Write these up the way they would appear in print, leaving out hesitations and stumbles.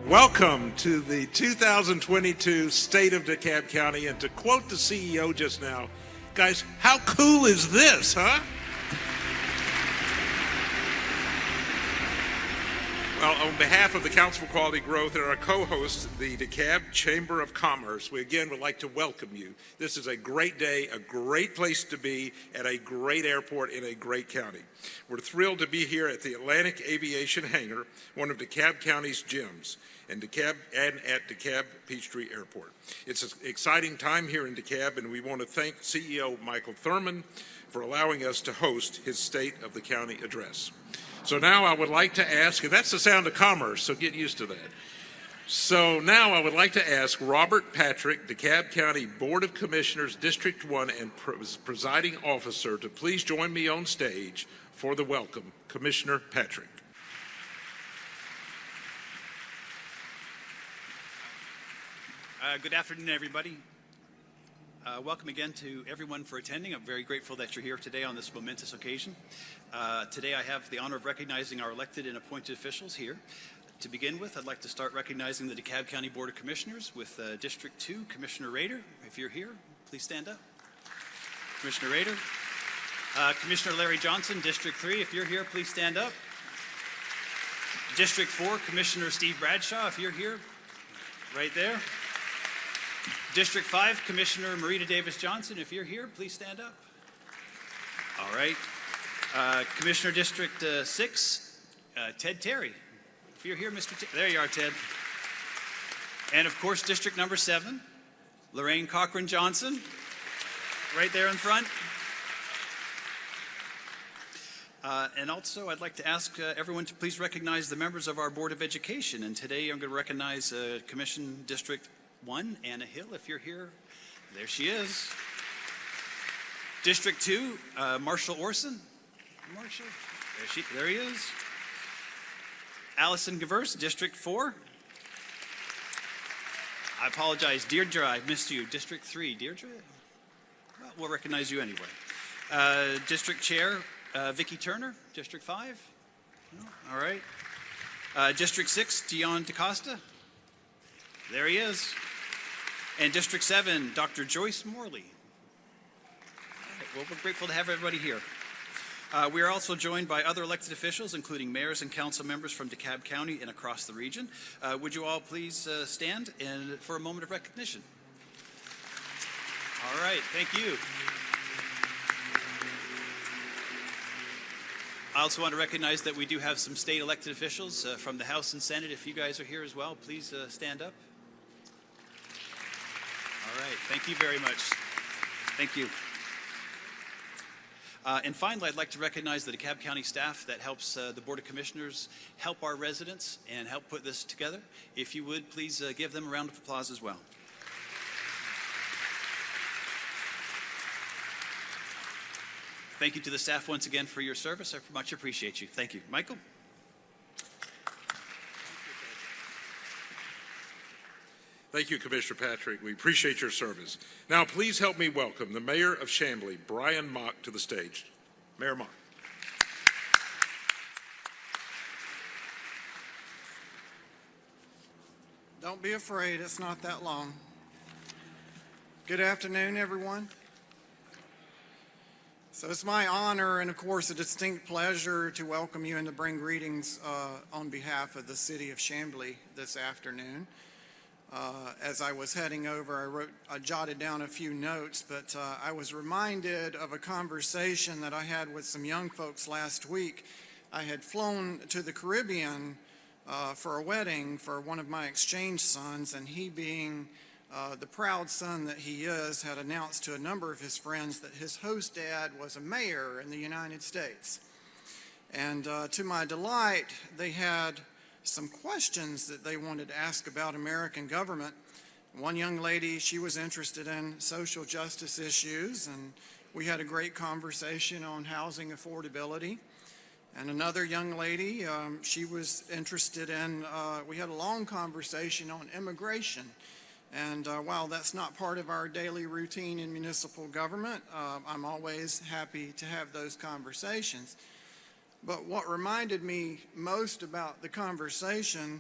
Welcome to the 2022 State of DeKalb County, and to quote the CEO just now, guys, how cool is this, huh? Well, on behalf of the Council for Quality Growth and our co-host, the DeKalb Chamber of Commerce, we again would like to welcome you. This is a great day, a great place to be at a great airport in a great county. We're thrilled to be here at the Atlantic Aviation hangar, one of DeKalb County's gems, and at DeKalb-Peachtree Airport. It's an exciting time here in DeKalb, and we want to thank CEO Michael Thurmond for allowing us to host his State of the County address. So now I would like to ask, and that's the sound of commerce, so get used to that. So now I would like to ask Robert Patrick, DeKalb County Board of Commissioners, District 1 and presiding officer, to please join me on stage for the welcome. Commissioner Patrick. Good afternoon, everybody. Welcome again to everyone for attending. I'm very grateful that you're here today on this momentous occasion. Today I have the honor of recognizing our elected and appointed officials here. To begin with, I'd like to start recognizing the DeKalb County Board of Commissioners with District 2, Commissioner Rader. If you're here, please stand up. Commissioner Rader. Commissioner Larry Johnson, District 3. If you're here, please stand up. District 4, Commissioner Steve Bradshaw. If you're here, right there. District 5, Commissioner Marita Davis Johnson. If you're here, please stand up. All right. Commissioner District 6, Ted Terry. If you're here, there you are, Ted. And of course, District number 7, Lorraine Cochran Johnson, right there in front. And also, I'd like to ask everyone to please recognize the members of our Board of Education. And today I'm going to recognize Commission District 1, Anna Hill. If you're here, there she is. District 2, Marshall Orson. Marshall, there he is. Allison Gavers, District 4. I apologize, Deirdre, I missed you. District 3, Deirdre? Well, we'll recognize you anyway. District Chair, Vicki Turner, District 5. No? All right. District 6, Dion DaCosta. There he is. And District 7, Dr. Joyce Morley. All right, well, we're grateful to have everybody here. We are also joined by other elected officials, including mayors and council members from DeKalb County and across the region. Would you all please stand and for a moment of recognition? All right, thank you. I also want to recognize that we do have some state elected officials from the House and Senate. If you guys are here as well, please stand up. All right, thank you very much. Thank you. And finally, I'd like to recognize the DeKalb County staff that helps the Board of Commissioners help our residents and help put this together. If you would, please give them a round of applause as well. Thank you to the staff once again for your service. I much appreciate you. Thank you. Michael? Thank you, Commissioner Patrick. We appreciate your service. Now, please help me welcome the Mayor of Chamblee, Brian Mock, to the stage. Mayor Mock. Don't be afraid, it's not that long. Good afternoon, everyone. So it's my honor and, of course, a distinct pleasure to welcome you and to bring greetings on behalf of the city of Chamblee this afternoon. As I was heading over, I jotted down a few notes, but I was reminded of a conversation that I had with some young folks last week. I had flown to the Caribbean for a wedding for one of my exchange sons, and he, being the proud son that he is, had announced to a number of his friends that his host dad was a mayor in the United States. And to my delight, they had some questions that they wanted to ask about American government. One young lady, she was interested in social justice issues, and we had a great conversation on housing affordability. And another young lady, she was interested in, we had a long conversation on immigration. And while that's not part of our daily routine in municipal government, I'm always happy to have those conversations. But what reminded me most about the conversation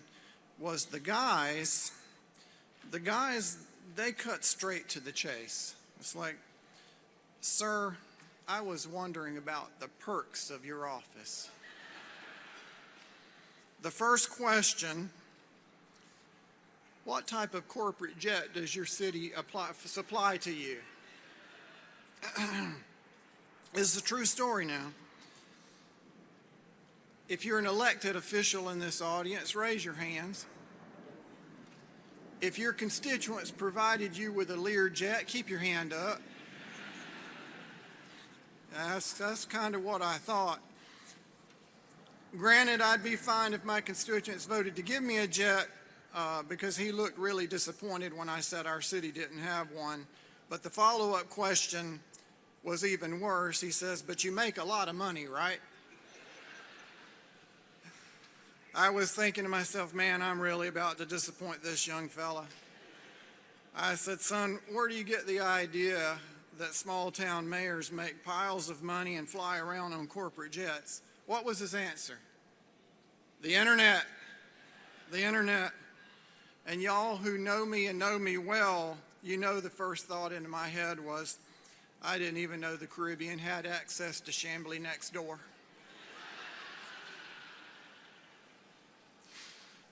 was the guys, they cut straight to the chase. It's like, sir, I was wondering about the perks of your office. The first question, what type of corporate jet does your city supply to you? This is a true story now. If you're an elected official in this audience, raise your hands. If your constituents provided you with a Learjet, keep your hand up. That's kind of what I thought. Granted, I'd be fine if my constituents voted to give me a jet because he looked really disappointed when I said our city didn't have one. But the follow-up question was even worse. He says, but you make a lot of money, right? I was thinking to myself, man, I'm really about to disappoint this young fella. I said, son, where do you get the idea that small town mayors make piles of money and fly around on corporate jets? What was his answer? The internet. The internet. And y'all who know me and know me well, you know the first thought into my head was, I didn't even know the Caribbean had access to Chambly next door.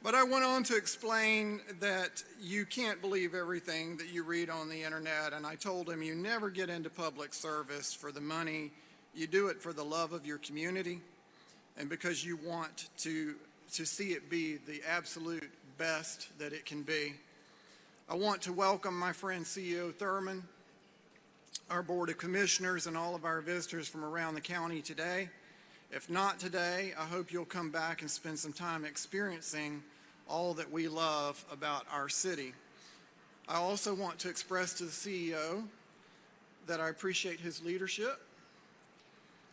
But I went on to explain that you can't believe everything that you read on the internet, and I told him you never get into public service for the money. You do it for the love of your community and because you want to see it be the absolute best that it can be. I want to welcome my friend CEO Thurmond, our Board of Commissioners, and all of our visitors from around the county today. If not today, I hope you'll come back and spend some time experiencing all that we love about our city. I also want to express to the CEO that I appreciate his leadership.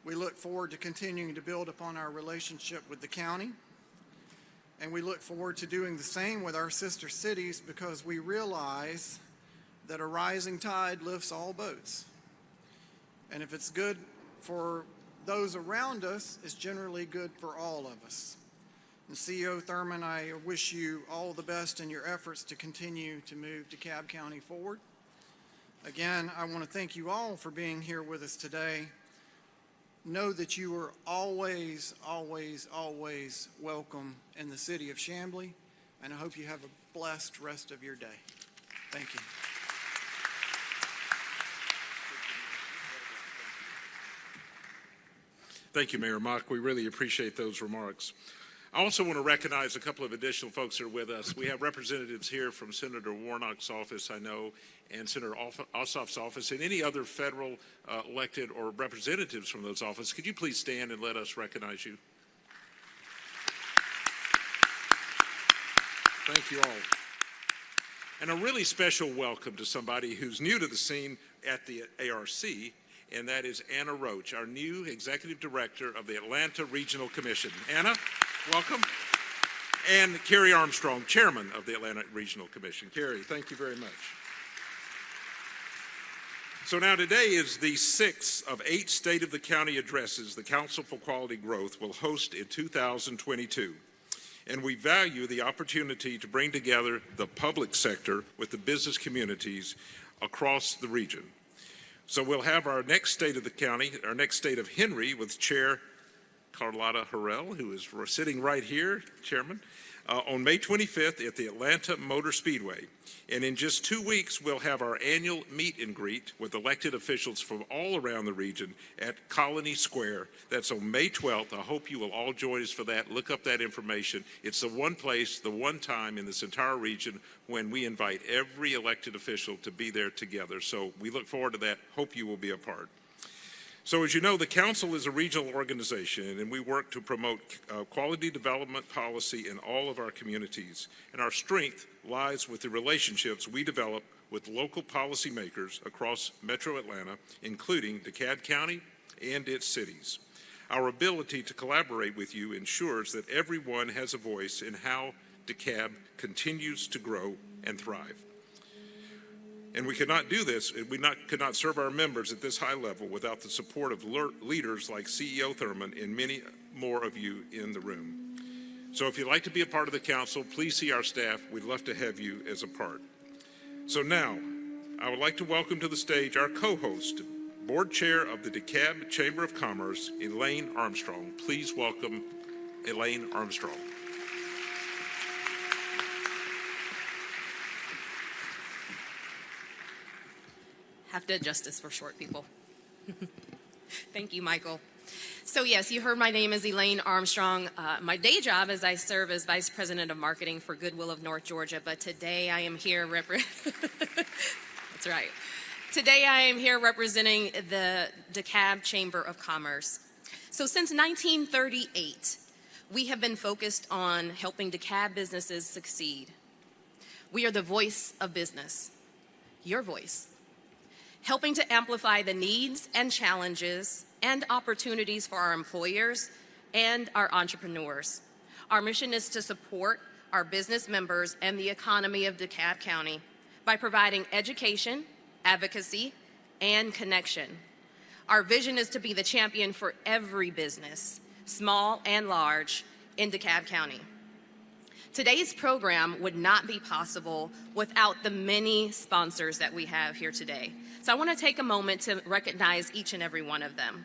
We look forward to continuing to build upon our relationship with the county, and we look forward to doing the same with our sister cities because we realize that a rising tide lifts all boats. And if it's good for those around us, it's generally good for all of us. And CEO Thurmond, I wish you all the best in your efforts to continue to move DeKalb County forward. Again, I want to thank you all for being here with us today. Know that you are always, always, always welcome in the city of Chambly, and I hope you have a blessed rest of your day. Thank you. Thank you, Mayor Mock. We really appreciate those remarks. I also want to recognize a couple of additional folks that are with us. We have representatives here from Senator Warnock's office, I know, and Senator Ossoff's office, and any other federal elected or representatives from those offices. Could you please stand and let us recognize you? Thank you all. And a really special welcome to somebody who's new to the scene at the ARC, and that is Anna Roach, our new Executive Director of the Atlanta Regional Commission. Anna, welcome. And Carrie Armstrong, Chairman of the Atlanta Regional Commission. Carrie, thank you very much. So now today is the 6th of 8 State of the County addresses the Council for Quality Growth will host in 2022. And we value the opportunity to bring together the public sector with the business communities across the region. So we'll have our next State of the County, our next State of Henry with Chair Carlotta Harrell, who is sitting right here, Chairman, on May 25th at the Atlanta Motor Speedway. And in just 2 weeks, we'll have our annual meet and greet with elected officials from all around the region at Colony Square. That's on May 12th. I hope you will all join us for that. Look up that information. It's the one place, the one time in this entire region when we invite every elected official to be there together. So we look forward to that. Hope you will be a part. So as you know, the Council is a regional organization, and we work to promote quality development policy in all of our communities. And our strength lies with the relationships we develop with local policymakers across Metro Atlanta, including DeKalb County and its cities. Our ability to collaborate with you ensures that everyone has a voice in how DeKalb continues to grow and thrive. And we could not do this, could not serve our members at this high level without the support of leaders like CEO Thurmond and many more of you in the room. So if you'd like to be a part of the council, please see our staff. We'd love to have you as a part. So now, I would like to welcome to the stage our co-host, Board Chair of the DeKalb Chamber of Commerce, Elaine Armstrong. Please welcome Elaine Armstrong. Have to adjust this for short people. Thank you, Michael. So yes, you heard my name is Elaine Armstrong. My day job is I serve as Vice President of Marketing for Goodwill of North Georgia, but today I am here That's right. Today I am here representing the DeKalb Chamber of Commerce. So since 1938, we have been focused on helping DeKalb businesses succeed. We are the voice of business, your voice, helping to amplify the needs and challenges and opportunities for our employers and our entrepreneurs. Our mission is to support our business members and the economy of DeKalb County by providing education, advocacy, and connection. Our vision is to be the champion for every business, small and large, in DeKalb County. Today's program would not be possible without the many sponsors that we have here today. So I want to take a moment to recognize each and every one of them.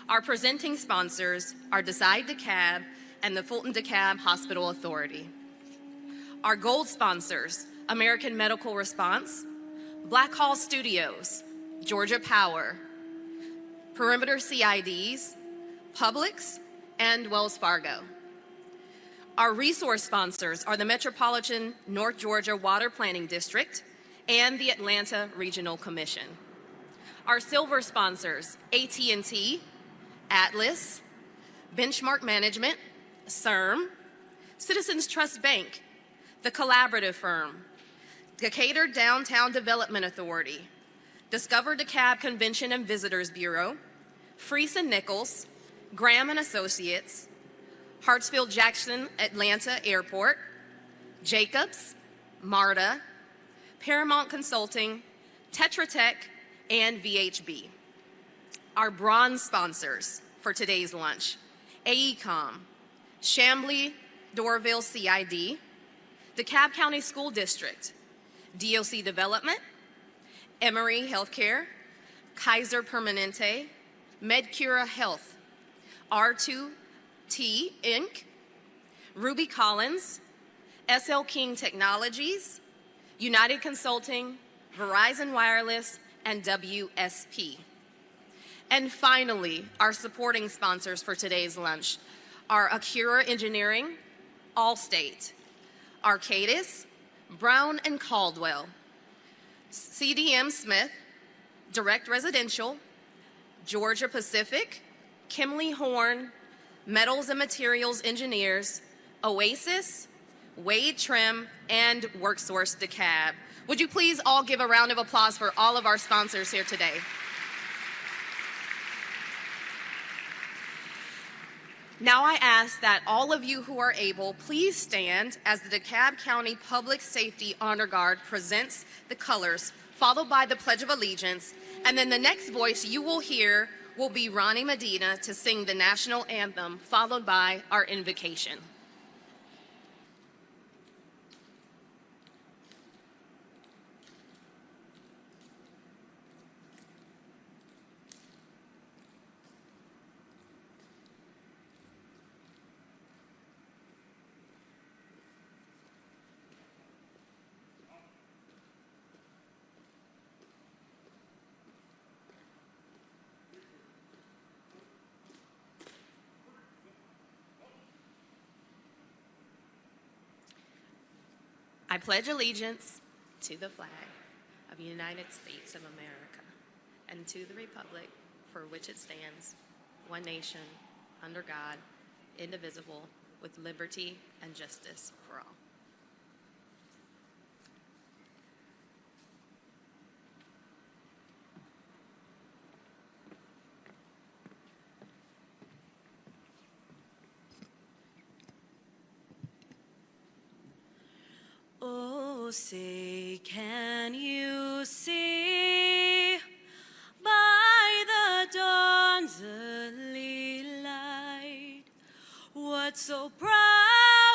Our presenting sponsors are Decide DeKalb and the Fulton DeKalb Hospital Authority. Our gold sponsors, American Medical Response, Black Hall Studios, Georgia Power, Perimeter CIDs, Publix, and Wells Fargo. Our resource sponsors are the Metropolitan North Georgia Water Planning District and the Atlanta Regional Commission. Our silver sponsors, AT&T, Atlas, Benchmark Management, CIRM, Citizens Trust Bank, The Collaborative Firm, Decatur Downtown Development Authority, Discover DeKalb Convention and Visitors Bureau, Freese & Nichols, Graham & Associates, Hartsfield-Jackson Atlanta Airport, Jacobs, MARTA, Paramount Consulting, Tetra Tech, and VHB. Our bronze sponsors for today's lunch, AECOM, Chamblee Dorville CID, DeKalb County School District, DOC Development, Emory Healthcare, Kaiser Permanente, MedCura Health, R2T Inc., Ruby Collins, SL King Technologies, United Consulting, Verizon Wireless, and WSP. And finally, our supporting sponsors for today's lunch are Acura Engineering, Allstate, Arcadis, Brown & Caldwell, CDM Smith, Direct Residential, Georgia Pacific, Kimley Horn, Metals and Materials Engineers, Oasis, Wade Trim, and WorkSource DeKalb. Would you please all give a round of applause for all of our sponsors here today? Now I ask that all of you who are able, please stand as the DeKalb County Public Safety Honor Guard presents the colors, followed by the Pledge of Allegiance, and then the next voice you will hear will be Ronnie Medina to sing the national anthem, followed by our invocation. I pledge allegiance to the flag of the United States of America and to the republic for which it stands, one nation, under God, indivisible, with liberty and justice for all. Oh, say, can you see by the dawn's early light what so proud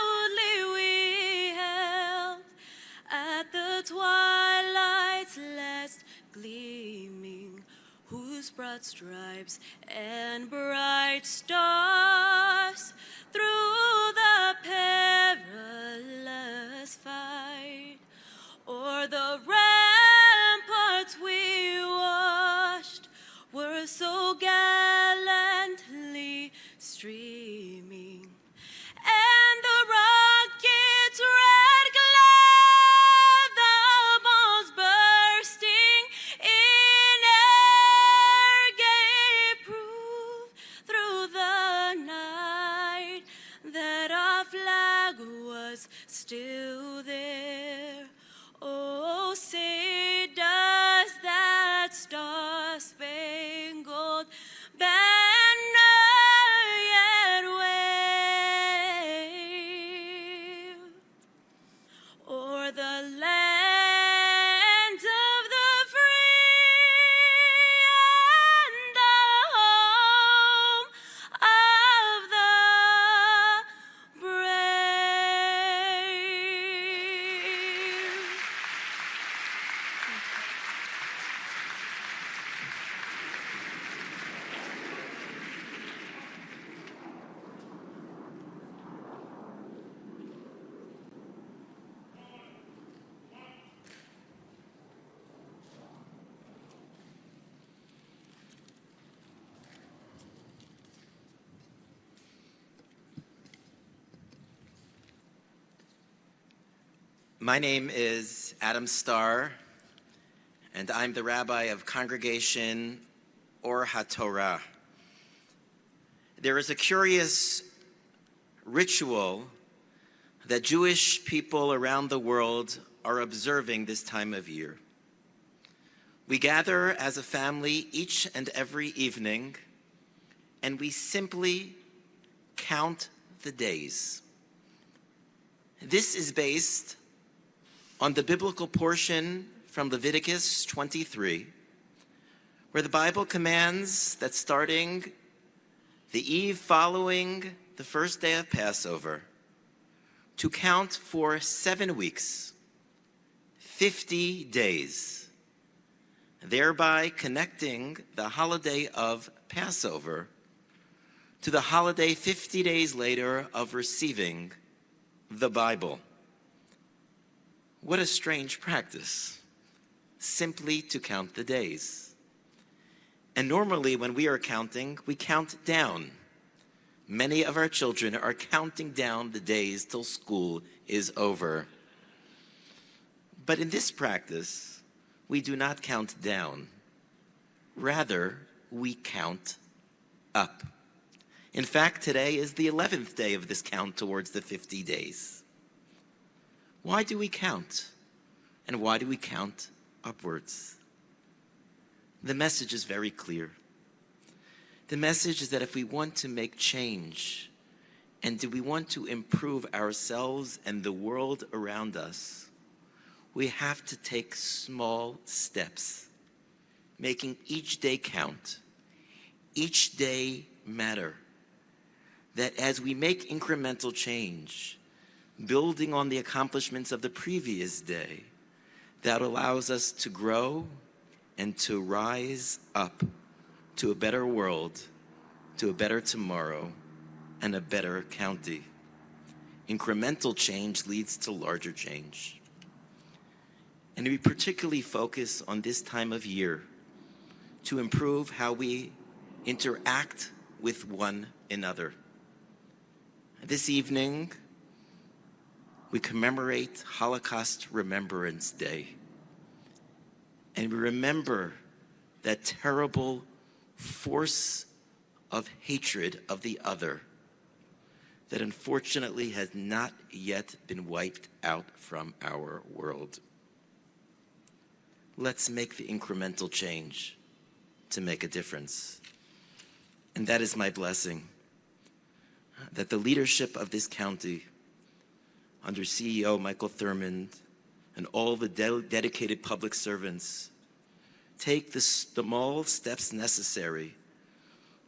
whose broad stripes and bright stars through the perilous fight, o'er the ramparts we watched were so gallantly streaming, and the rocket's red glare, the bombs bursting in air, gave proof through the night that our flag was still there. Oh, say does that star-spangled banner yet wave o'er the land of the free and the home of the brave? My name is Adam Starr, and I'm the rabbi of Congregation Or HaTorah. There is a curious ritual that Jewish people around the world are observing this time of year. We gather as a family each and every evening, and we simply count the days. This is based on the biblical portion from Leviticus 23, where the Bible commands that starting the eve following the first day of Passover, to count for 7 weeks, 50 days, thereby connecting the holiday of Passover to the holiday 50 days later of receiving the Bible. What a strange practice, simply to count the days. And normally when we are counting, we count down. Many of our children are counting down the days till school is over. But in this practice, we do not count down. Rather, we count up. In fact, today is the 11th day of this count towards the 50 days. Why do we count? And why do we count upwards? The message is very clear. The message is that if we want to make change, and do we want to improve ourselves and the world around us, we have to take small steps, making each day count, each day matter. That as we make incremental change, building on the accomplishments of the previous day, that allows us to grow and to rise up to a better world, to a better tomorrow, and a better county. Incremental change leads to larger change. And we particularly focus on this time of year to improve how we interact with one another. This evening, we commemorate Holocaust Remembrance Day. And we remember that terrible force of hatred of the other that unfortunately has not yet been wiped out from our world. Let's make the incremental change to make a difference. And that is my blessing, that the leadership of this county, under CEO Michael Thurmond and all the dedicated public servants, take the small steps necessary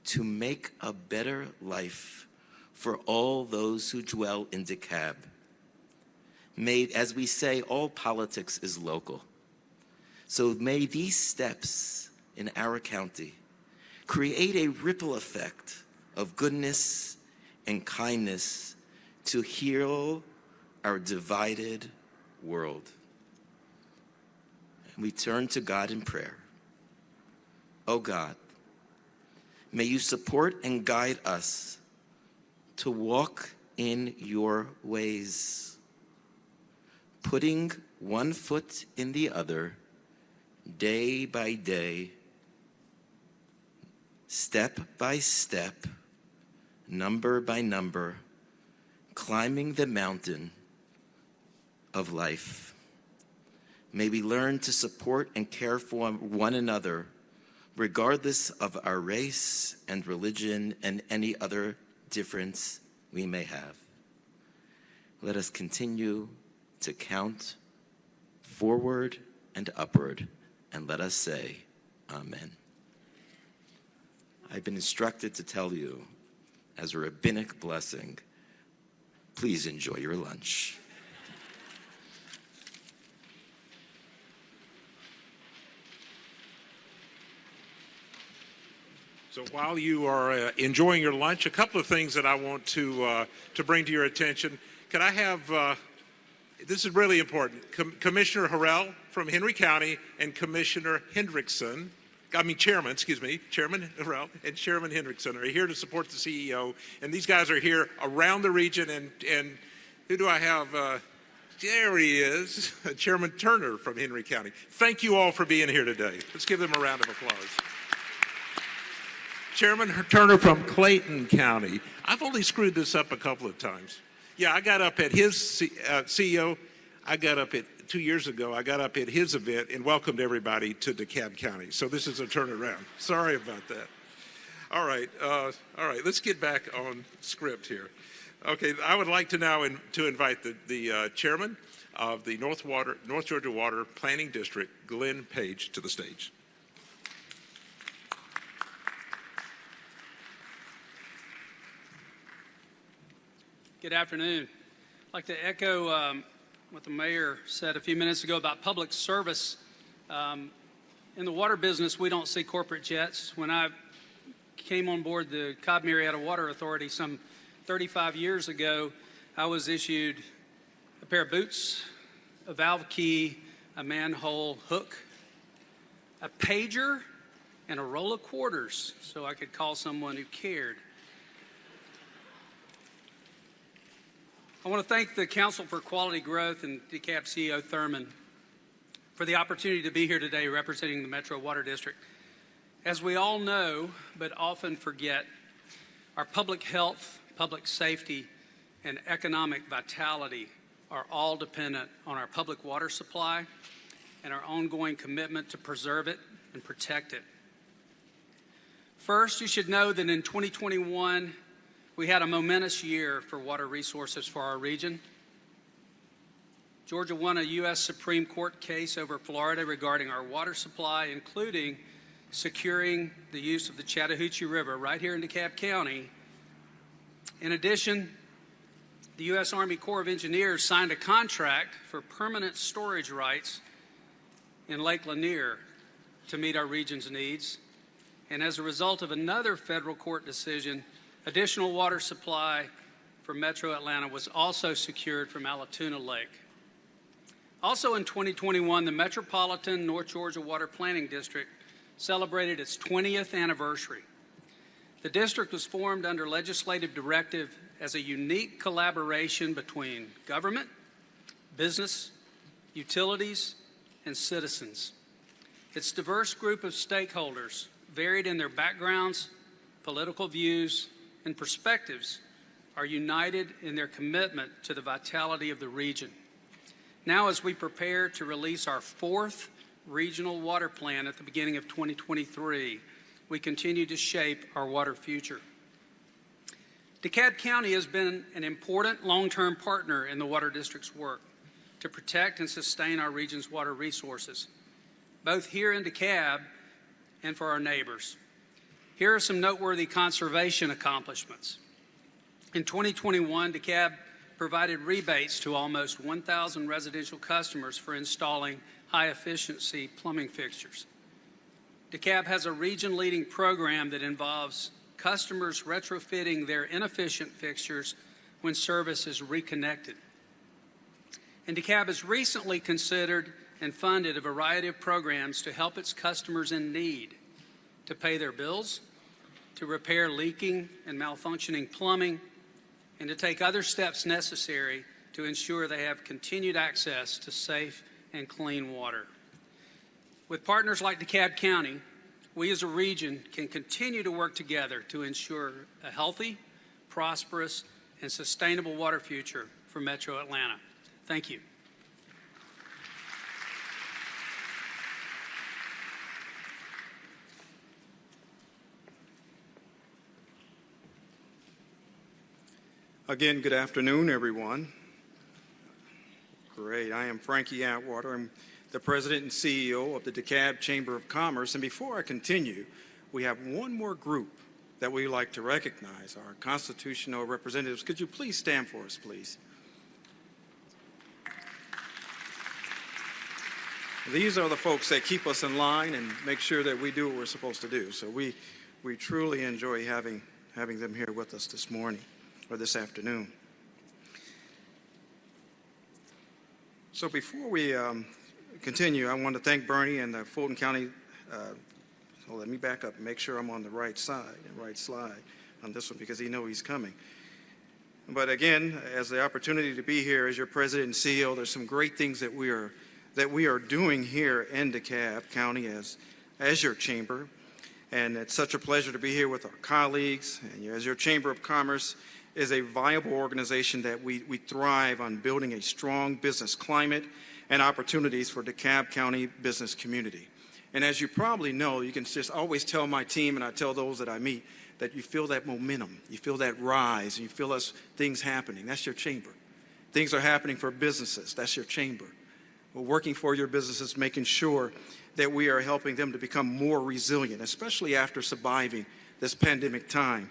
to make a better life for all those who dwell in DeKalb. May, as we say, all politics is local. So may these steps in our county create a ripple effect of goodness and kindness to heal our divided world. And we turn to God in prayer. Oh God, may you support and guide us to walk in your ways, putting one foot in the other, day by day, step by step, number by number, climbing the mountain of life. May we learn to support and care for one another, regardless of our race and religion and any other difference we may have. Let us continue to count forward and upward, and let us say, Amen. I've been instructed to tell you, as a rabbinic blessing, please enjoy your lunch. So while you are enjoying your lunch, a couple of things that I want to bring to your attention. Could I have, this is really important, Commissioner Harrell from Henry County and Commissioner Chairman Harrell and Chairman Hendrickson are here to support the CEO. And these guys are here around the region. And who do I have? There he is, Chairman Turner from Henry County. Thank you all for being here today. Let's give them a round of applause. Chairman Turner from Clayton County. I've only screwed this up a couple of times. Yeah, I got up at his CEO. I got up at 2 years ago. I got up at his event and welcomed everybody to DeKalb County. So this is a turnaround. Sorry about that. All right. Let's get back on script here. Okay, I would like to now to invite the chairman of the North Georgia Water Planning District, Glenn Page, to the stage. Good afternoon. I'd like to echo what the mayor said a few minutes ago about public service. In the water business, we don't see corporate jets. When I came on board the Cobb-Marietta Water Authority some 35 years ago, I was issued a pair of boots, a valve key, a manhole hook, a pager, and a roll of quarters so I could call someone who cared. I want to thank the Council for Quality Growth and DeKalb CEO Thurmond for the opportunity to be here today representing the Metro Water District. As we all know, but often forget, our public health, public safety, and economic vitality are all dependent on our public water supply and our ongoing commitment to preserve it and protect it. First, you should know that in 2021, we had a momentous year for water resources for our region. Georgia won a U.S. Supreme Court case over Florida regarding our water supply, including securing the use of the Chattahoochee River right here in DeKalb County. In addition, the U.S. Army Corps of Engineers signed a contract for permanent storage rights in Lake Lanier to meet our region's needs. And as a result of another federal court decision, additional water supply for Metro Atlanta was also secured from Allatoona Lake. Also in 2021, the Metropolitan North Georgia Water Planning District celebrated its 20th anniversary. The district was formed under legislative directive as a unique collaboration between government, business, utilities, and citizens. Its diverse group of stakeholders, varied in their backgrounds, political views, and perspectives, are united in their commitment to the vitality of the region. Now, as we prepare to release our 4th regional water plan at the beginning of 2023, we continue to shape our water future. DeKalb County has been an important long-term partner in the Water District's work to protect and sustain our region's water resources, both here in DeKalb and for our neighbors. Here are some noteworthy conservation accomplishments. In 2021, DeKalb provided rebates to almost 1,000 residential customers for installing high-efficiency plumbing fixtures. DeKalb has a region-leading program that involves customers retrofitting their inefficient fixtures when service is reconnected. And DeKalb has recently considered and funded a variety of programs to help its customers in need to pay their bills, to repair leaking and malfunctioning plumbing, and to take other steps necessary to ensure they have continued access to safe and clean water. With partners like DeKalb County, we as a region can continue to work together to ensure a healthy, prosperous, and sustainable water future for Metro Atlanta. Thank you. Again, good afternoon, everyone. Great. I am Frankie Atwater. I'm the President and CEO of the DeKalb Chamber of Commerce. And before I continue, we have one more group that we like to recognize, our constitutional representatives. Could you please stand for us, please? These are the folks that keep us in line and make sure that we do what we're supposed to do. So we truly enjoy having them here with us this morning or this afternoon. So before we continue, I want to thank Bernie and the Fulton County. Let me back up and make sure I'm on the right side and right slide on this one because he knows he's coming. But again, as the opportunity to be here as your president and CEO, there's some great things that we are doing here in DeKalb County as your chamber. And it's such a pleasure to be here with our colleagues. And as your Chamber of Commerce is a viable organization that we thrive on building a strong business climate and opportunities for DeKalb County business community. And as you probably know, you can just always tell my team and I tell those that I meet that you feel that momentum, you feel that rise, and you feel things happening. That's your chamber. Things are happening for businesses. That's your chamber. We're working for your businesses, making sure that we are helping them to become more resilient, especially after surviving this pandemic time.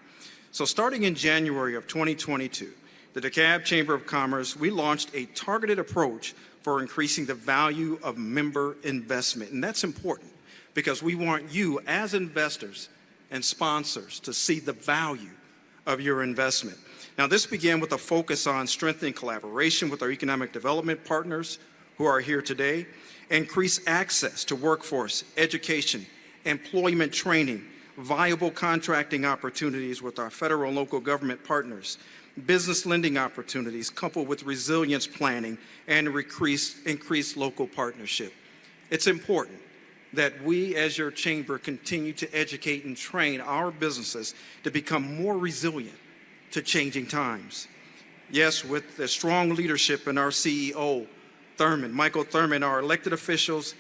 So starting in January of 2022, the DeKalb Chamber of Commerce, we launched a targeted approach for increasing the value of member investment. And that's important because we want you as investors and sponsors to see the value of your investment. Now, this began with a focus on strengthening collaboration with our economic development partners who are here today, increase access to workforce, education, employment training, viable contracting opportunities with our federal and local government partners, business lending opportunities coupled with resilience planning, and increased local partnership. It's important that we as your chamber continue to educate and train our businesses to become more resilient to changing times. Yes, with the strong leadership in our CEO, Michael Thurmond, our elected officials,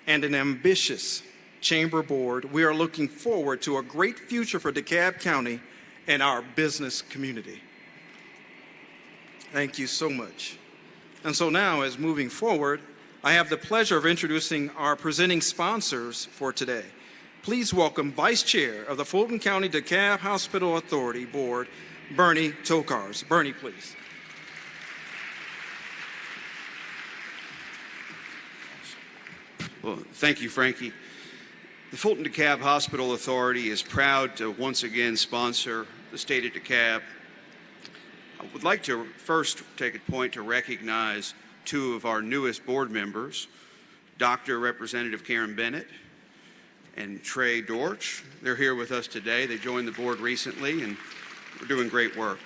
and an ambitious chamber board, we are looking forward to a great future for DeKalb County and our business community. Thank you so much. And so now, as moving forward, I have the pleasure of introducing our presenting sponsors for today. Please welcome Vice Chair of the Fulton County DeKalb Hospital Authority Board, Bernie Tokars. Bernie, please. Well, thank you, Frankie. The Fulton DeKalb Hospital Authority is proud to once again sponsor the state of DeKalb. I would like to first take a point to recognize two of our newest board members, Dr. Representative Karen Bennett and Trey Dortch. They're here with us today. They joined the board recently and we're doing great work.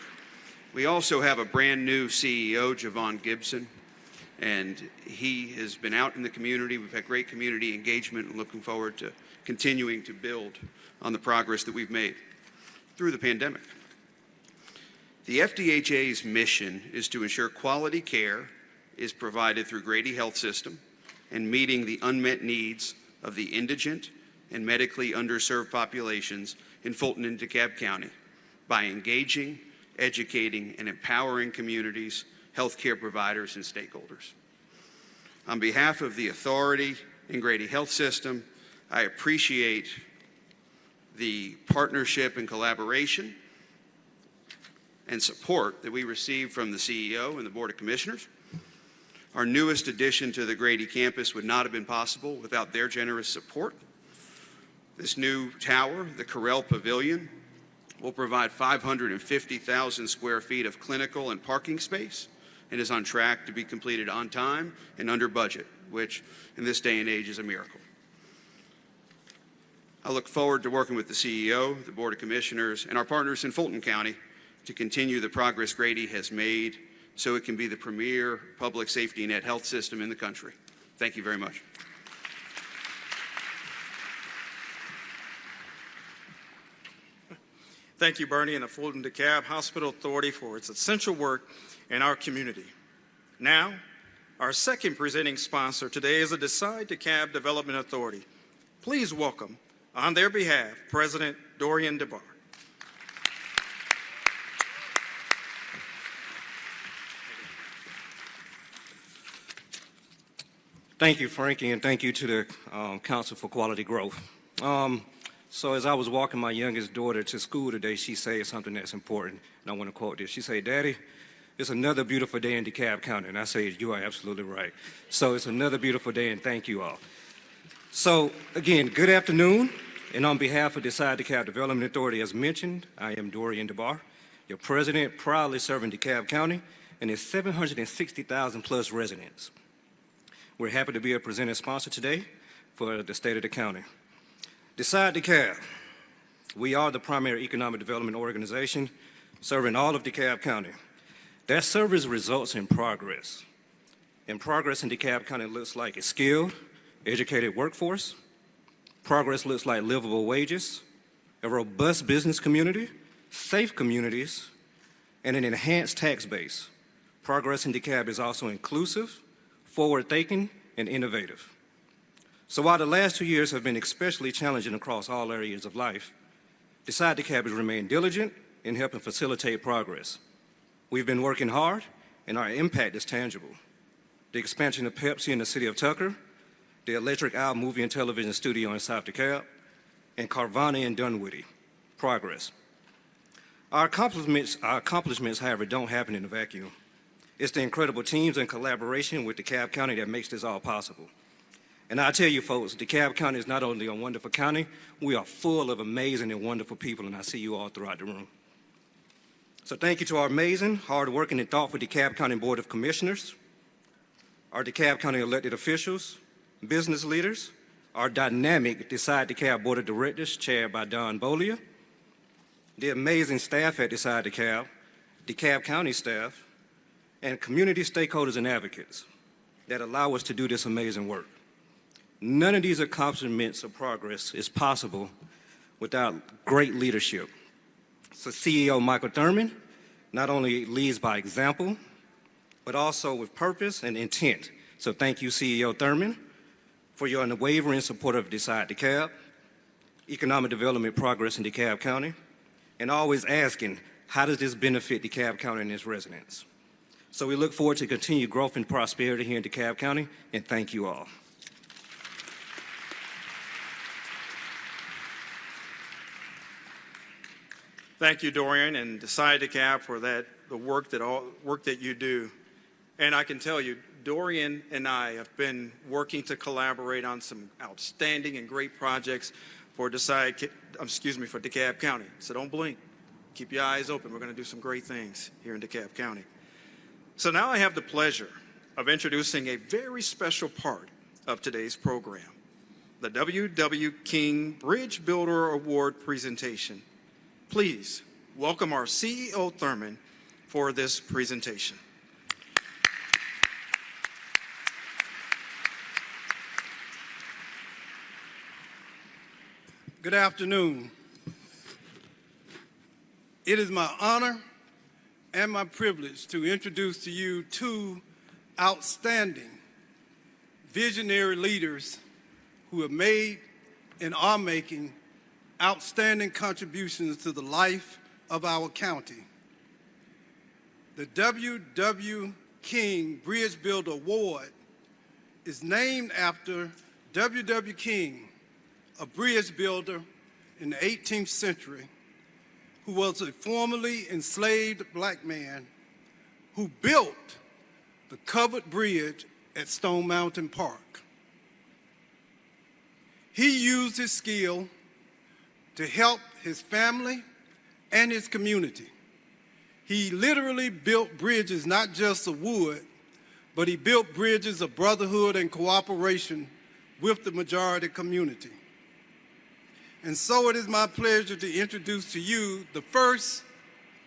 We also have a brand new CEO, Javon Gibson, and he has been out in the community. We've had great community engagement and looking forward to continuing to build on the progress that we've made through the pandemic. The FDHA's mission is to ensure quality care is provided through Grady Health System and meeting the unmet needs of the indigent and medically underserved populations in Fulton and DeKalb County by engaging, educating, and empowering communities, healthcare providers, and stakeholders. On behalf of the authority and Grady Health System, I appreciate the partnership and collaboration and support that we receive from the CEO and the Board of Commissioners. Our newest addition to the Grady campus would not have been possible without their generous support. This new tower, the Correll Pavilion, will provide 550,000 square feet of clinical and parking space and is on track to be completed on time and under budget, which in this day and age is a miracle. I look forward to working with the CEO, the Board of Commissioners, and our partners in Fulton County to continue the progress Grady has made so it can be the premier public safety net health system in the country. Thank you very much. Thank you, Bernie, and the Fulton DeKalb Hospital Authority for its essential work in our community. Now, our second presenting sponsor today is the Decide DeKalb Development Authority. Please welcome, on their behalf, President Dorian DeBar. Thank you, Frankie, and thank you to the Council for Quality Growth. So as I was walking my youngest daughter to school today, she said something that's important, and I want to quote this. She said, "Daddy, it's another beautiful day in DeKalb County." And I said, "You are absolutely right." So it's another beautiful day, and thank you all. So again, good afternoon, and on behalf of Decide DeKalb Development Authority, as mentioned, I am Dorian DeBar, your president, proudly serving DeKalb County and its 760,000 plus residents. We're happy to be a presenting sponsor today for the state of the county. Decide DeKalb. We are the primary economic development organization serving all of DeKalb County. That service results in progress. And progress in DeKalb County looks like a skilled, educated workforce. Progress looks like livable wages, a robust business community, safe communities, and an enhanced tax base. Progress in DeKalb is also inclusive, forward-thinking, and innovative. So while the last 2 years have been especially challenging across all areas of life, Decide DeKalb has remained diligent in helping facilitate progress. We've been working hard, and our impact is tangible. The expansion of Pepsi in the city of Tucker, the Electric Owl Movie and Television Studio in South DeKalb, and Carvana in Dunwoody. Progress. Our accomplishments, however, don't happen in a vacuum. It's the incredible teams and collaboration with DeKalb County that makes this all possible. And I tell you folks, DeKalb County is not only a wonderful county, we are full of amazing and wonderful people, and I see you all throughout the room. So thank you to our amazing, hardworking, and thoughtful DeKalb County Board of Commissioners, our DeKalb County elected officials, business leaders, our dynamic Decide DeKalb Board of Directors chaired by Don Bolia, the amazing staff at Decide DeKalb, DeKalb County staff, and community stakeholders and advocates that allow us to do this amazing work. None of these accomplishments or progress is possible without great leadership. So CEO Michael Thurmond not only leads by example, but also with purpose and intent. So thank you, CEO Thurmond, for your unwavering support of Decide DeKalb, economic development progress in DeKalb County, and always asking, how does this benefit DeKalb County and its residents? So we look forward to continued growth and prosperity here in DeKalb County, and thank you all. Thank you, Dorian, and Decide DeKalb for the work that you do. And I can tell you, Dorian and I have been working to collaborate on some outstanding and great projects for DeKalb County. So don't blink. Keep your eyes open. We're going to do some great things here in DeKalb County. So now I have the pleasure of introducing a very special part of today's program, the W.W. King Bridge Builder Award presentation. Please welcome our CEO Thurmond for this presentation. Good afternoon. It is my honor and my privilege to introduce to you two outstanding visionary leaders who have made and are making outstanding contributions to the life of our county. The W.W. King Bridge Builder Award is named after W.W. King, a bridge builder in the 18th century who was a formerly enslaved black man who built the covered bridge at Stone Mountain Park. He used his skill to help his family and his community. He literally built bridges, not just of wood, but he built bridges of brotherhood and cooperation with the majority community. And so it is my pleasure to introduce to you the first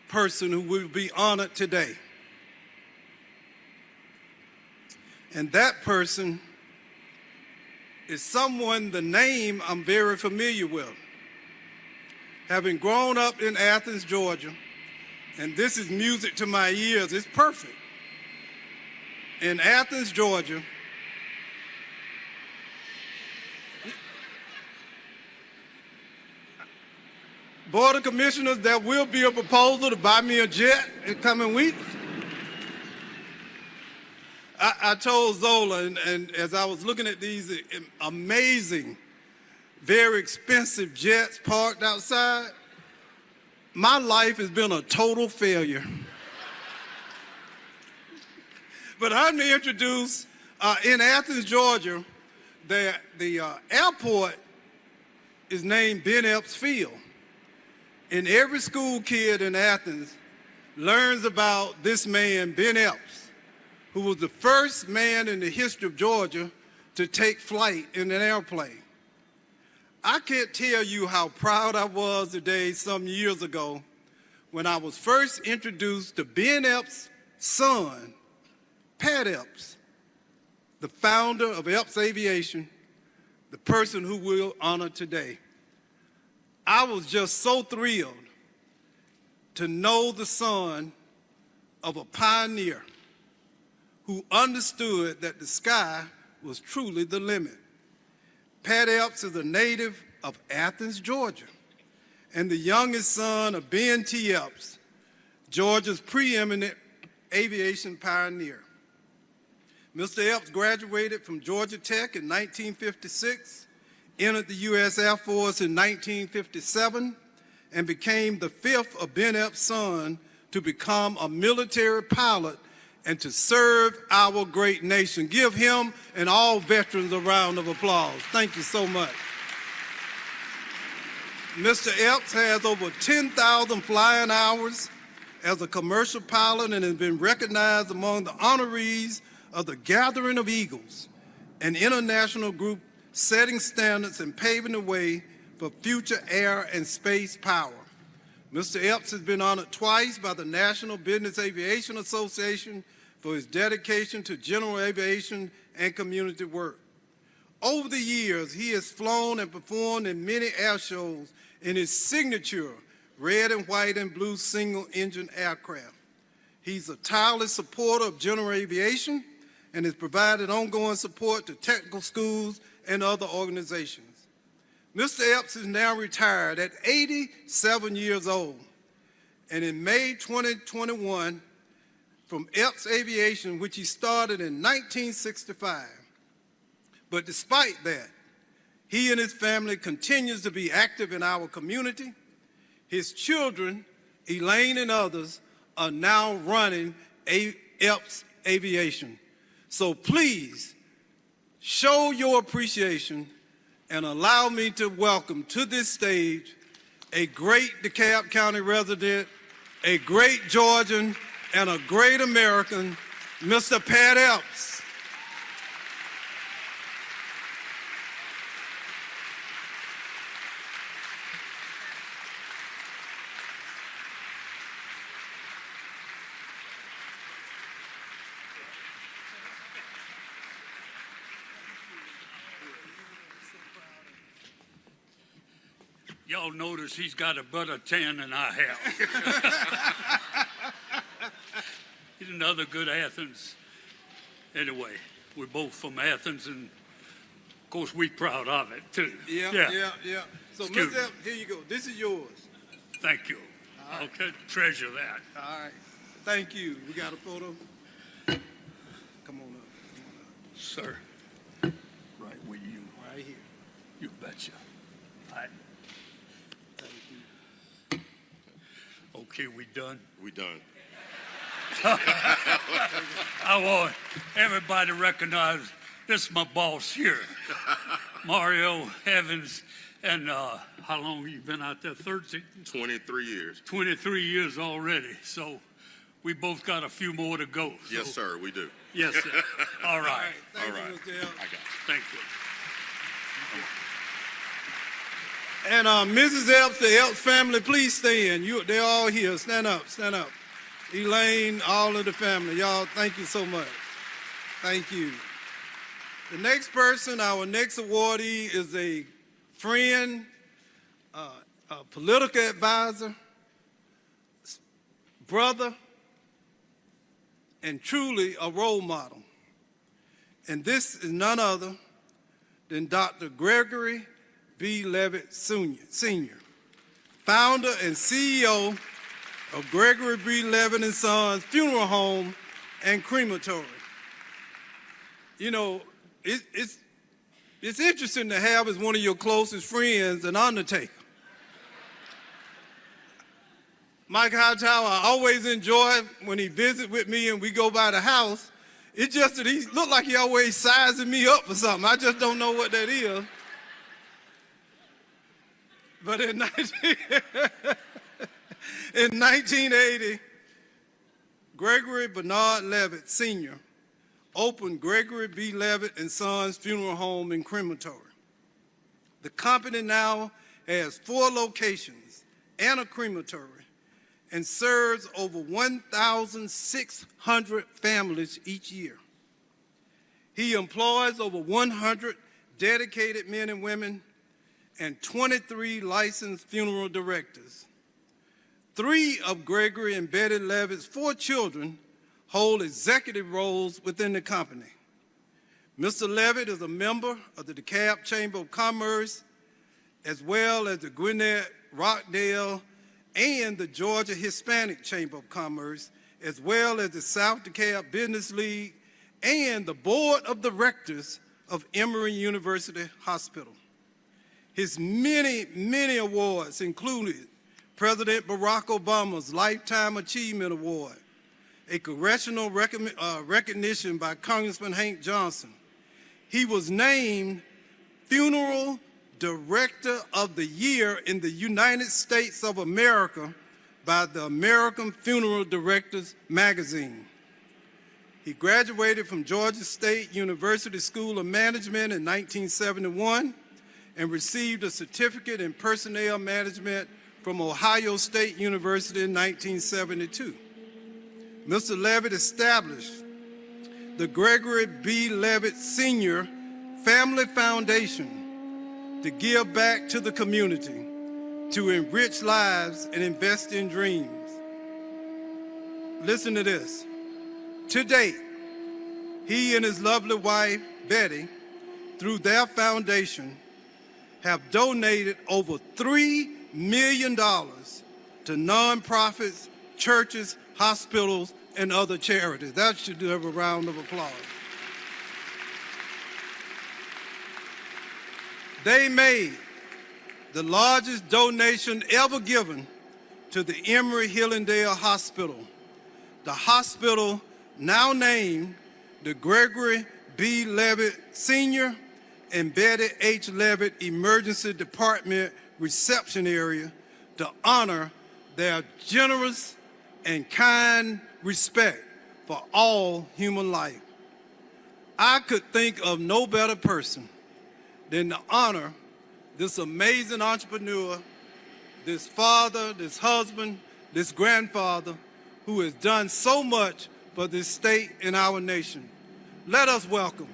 person who will be honored today. And that person is someone, the name I'm very familiar with. Having grown up in Athens, Georgia, and this is music to my ears, it's perfect. In Athens, Georgia, Board of Commissioners, there will be a proposal to buy me a jet in coming weeks. I told Zola, and as I was looking at these amazing, very expensive jets parked outside, my life has been a total failure. But I'm going to introduce, in Athens, Georgia, the airport is named Ben Epps Field. And every school kid in Athens learns about this man, Ben Epps, who was the first man in the history of Georgia to take flight in an airplane. I can't tell you how proud I was today some years ago when I was first introduced to Ben Epps' son, Pat Epps, the founder of Epps Aviation, the person who we'll honor today. I was just so thrilled to know the son of a pioneer who understood that the sky was truly the limit. Pat Epps is a native of Athens, Georgia, and the youngest son of Ben T. Epps, Georgia's preeminent aviation pioneer. Mr. Epps graduated from Georgia Tech in 1956, entered the U.S. Air Force in 1957, and became the fifth of Ben Epps' sons to become a military pilot and to serve our great nation. Give him and all veterans a round of applause. Thank you so much. Mr. Epps has over 10,000 flying hours as a commercial pilot and has been recognized among the honorees of the Gathering of Eagles, an international group setting standards and paving the way for future air and space power. Mr. Epps has been honored twice by the National Business Aviation Association for his dedication to general aviation and community work. Over the years, he has flown and performed in many air shows in his signature red and white and blue single-engine aircraft. He's a tireless supporter of general aviation and has provided ongoing support to technical schools and other organizations. Mr. Epps is now retired at 87 years old, and in May 2021, from Epps Aviation, which he started in 1965. But despite that, he and his family continues to be active in our community. His children, Elaine and others, are now running Epps Aviation. So please, show your appreciation and allow me to welcome to this stage a great DeKalb County resident, a great Georgian, and a great American, Mr. Pat Epps. Y'all notice he's got a better tan than I have. He's another good Athens. Anyway, we're both from Athens, and of course we're proud of it too. Yeah. So, Mr. Epps, here you go. This is yours. Thank you. All right. I'll treasure that. All right. Thank you. We got a photo? Come on up. Sir, right with you. Right here. You betcha. Okay, we done? We done. I want everybody to recognize this is my boss here, Mario Evans, And how long have you been out there? 13? 23 years. 23 years already. So we both got a few more to go. Yes, So- sir, we do. Yes, sir. All right. Thank All you, right. Mr. Elk. I got it. Thank you. And Mrs. Epps, the Epps family, please stand. They're all here. Stand up, stand up. Elaine, all of the family, y'all, thank you so much. Thank you. The next person, our next awardee, is a friend, a political advisor, brother, and truly a role model. And this is none other than Dr. Gregory B. Levitt Sr., founder and CEO of Gregory B. Levitt & Sons Funeral Home and Crematory. You know, it's interesting to have as one of your closest friends an undertaker. Mike Hightower, I always enjoy when he visits with me and we go by the house. It's just that he look like he always sizing me up for something. I just don't know what that is. But in 1980, Gregory Bernard Levitt Sr. opened Gregory B. Levitt & Sons Funeral Home and Crematory. The company now has 4 locations and a crematory and serves over 1,600 families each year. He employs over 100 dedicated men and women and 23 licensed funeral directors. 3 of Gregory and Betty Levitt's 4 children hold executive roles within the company. Mr. Levitt is a member of the DeKalb Chamber of Commerce, as well as the Gwinnett, Rockdale, and the Georgia Hispanic Chamber of Commerce, as well as the South DeKalb Business League and the Board of Directors of Emory University Hospital. His many, many awards included President Barack Obama's Lifetime Achievement Award, a congressional recognition by Congressman Hank Johnson. He was named Funeral Director of the Year in the United States of America by the American Funeral Directors magazine. He graduated from Georgia State University School of Management in 1971 and received a certificate in personnel management from Ohio State University in 1972. Mr. Levitt established the Gregory B. Levitt Sr. Family Foundation to give back to the community, to enrich lives and invest in dreams. Listen to this. To date, he and his lovely wife, Betty, through their foundation, have donated over $3 million to nonprofits, churches, hospitals, and other charities. That should deserve a round of applause. They made the largest donation ever given to the Emory Hillendale Hospital, the hospital now named the Gregory B. Levitt Sr. and Betty H. Levitt Emergency Department Reception Area, to honor their generous and kind respect for all human life. I could think of no better person than to honor this amazing entrepreneur, this father, this husband, this grandfather, who has done so much for this state and our nation. Let us welcome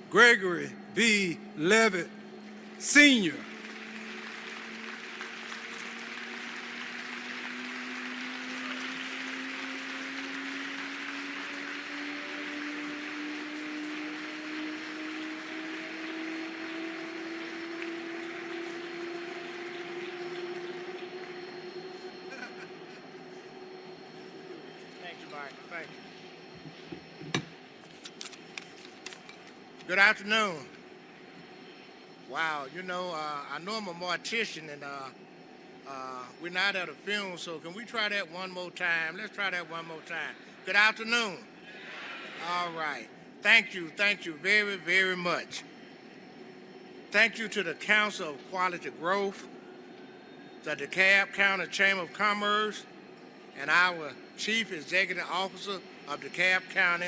Gregory B. Levitt Sr. Good afternoon. Wow, you know, I know I'm a mortician and we're not at a funeral, so can we try that one more time? Let's try that one more time. Good afternoon. All right. Thank you very, very much. Thank you to the Council of Quality Growth, the DeKalb County Chamber of Commerce, and our Chief Executive Officer of DeKalb County,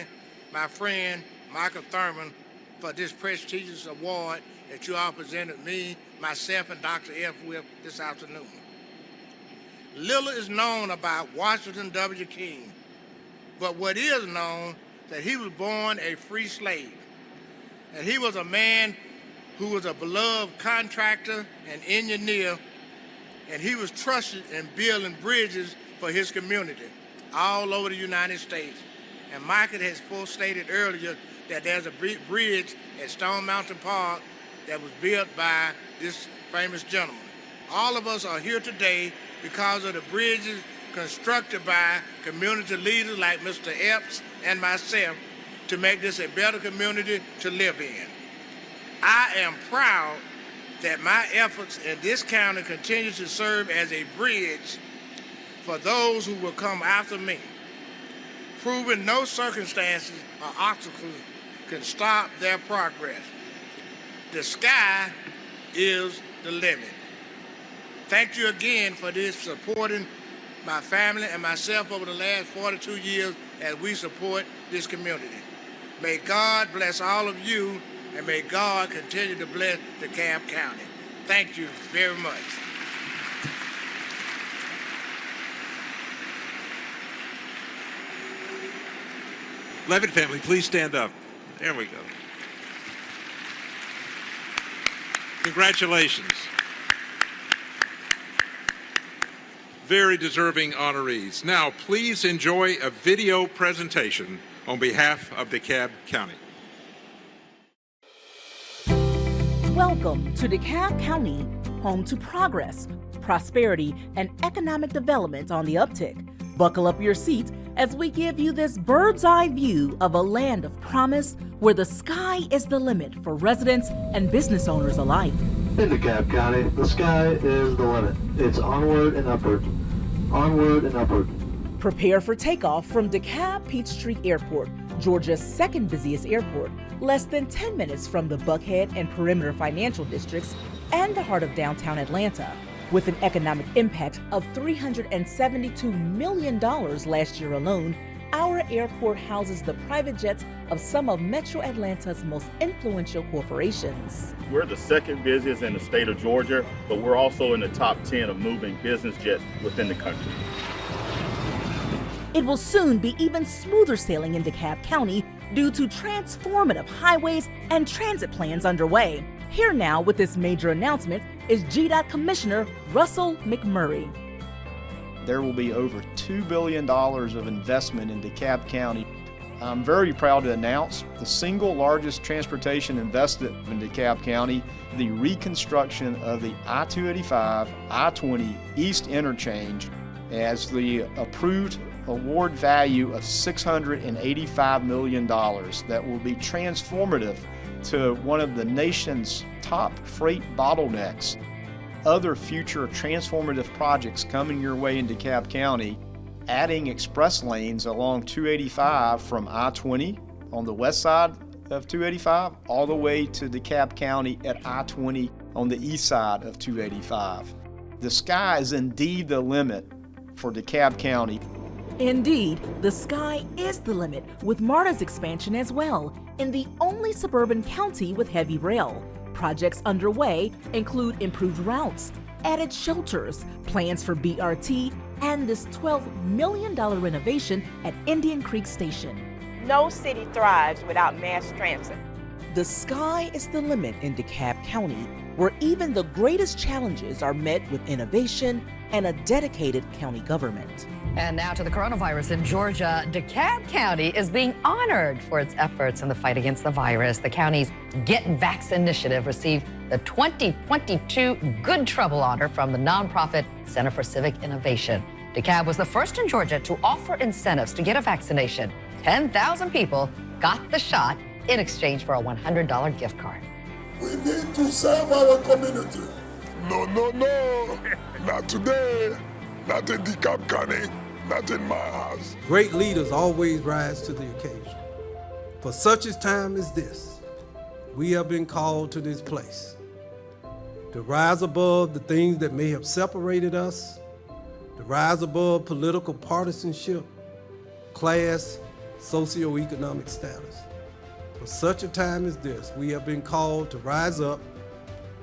my friend Michael Thurmond, for this prestigious award that you all presented me, myself, and Dr. F. with this afternoon. Little is known about Washington W. King, but what is known that he was born a free slave, and he was a man who was a beloved contractor and engineer, and he was trusted in building bridges for his community all over the United States. And Michael has stated earlier that there's a bridge at Stone Mountain Park that was built by this famous gentleman. All of us are here today because of the bridges constructed by community leaders like Mr. Epps and myself to make this a better community to live in. I am proud that my efforts in this county continue to serve as a bridge for those who will come after me, proving no circumstances or obstacles can stop their progress. The sky is the limit. Thank you again for this supporting my family and myself over the last 42 years as we support this community. May God bless all of you, and may God continue to bless DeKalb County. Thank you very much. Levitt family, please stand up. There we go. Congratulations. Very deserving honorees. Now, please enjoy a video presentation on behalf of DeKalb County. Welcome to DeKalb County, home to progress, prosperity, and economic development on the uptick. Buckle up your seat as we give you this bird's eye view of a land of promise where the sky is the limit for residents and business owners alike. In DeKalb County, the sky is the limit. It's onward and upward. Onward and upward. Prepare for takeoff from DeKalb-Peachtree Airport, Georgia's second busiest airport, less than 10 minutes from the Buckhead and Perimeter financial districts and the heart of downtown Atlanta. With an economic impact of $372 million last year alone, our airport houses the private jets of some of Metro Atlanta's most influential corporations. We're the second busiest in the state of Georgia, but we're also in the top 10 of moving business jets within the country. It will soon be even smoother sailing in DeKalb County due to transformative highways and transit plans underway. Here now with this major announcement is GDOT Commissioner Russell McMurray. There will be over $2 billion of investment in DeKalb County. I'm very proud to announce the single largest transportation investment in DeKalb County, the reconstruction of the I-285, I-20 East Interchange, as the approved award value of $685 million that will be transformative to one of the nation's top freight bottlenecks. Other future transformative projects coming your way in DeKalb County, adding express lanes along 285 from I-20 on the west side of 285 all the way to DeKalb County at I-20 on the east side of 285. The sky is indeed the limit for DeKalb County. Indeed, the sky is the limit with MARTA's expansion as well, in the only suburban county with heavy rail. Projects underway include improved routes, added shelters, plans for BRT, and this $12 million renovation at Indian Creek Station. No city thrives without mass transit. The sky is the limit in DeKalb County, where even the greatest challenges are met with innovation and a dedicated county government. And now to the coronavirus in Georgia. DeKalb County is being honored for its efforts in the fight against the virus. The county's Get Vax initiative received the 2022 Good Trouble Honor from the nonprofit Center for Civic Innovation. DeKalb was the first in Georgia to offer incentives to get a vaccination. 10,000 people got the shot in exchange for a $100 gift card. We need to serve our community. No, no, no. Not today. Not in DeKalb County. Not in my house. Great leaders always rise to the occasion. For such a time as this, we have been called to this place to rise above the things that may have separated us, to rise above political partisanship, class, socioeconomic status. For such a time as this, we have been called to rise up,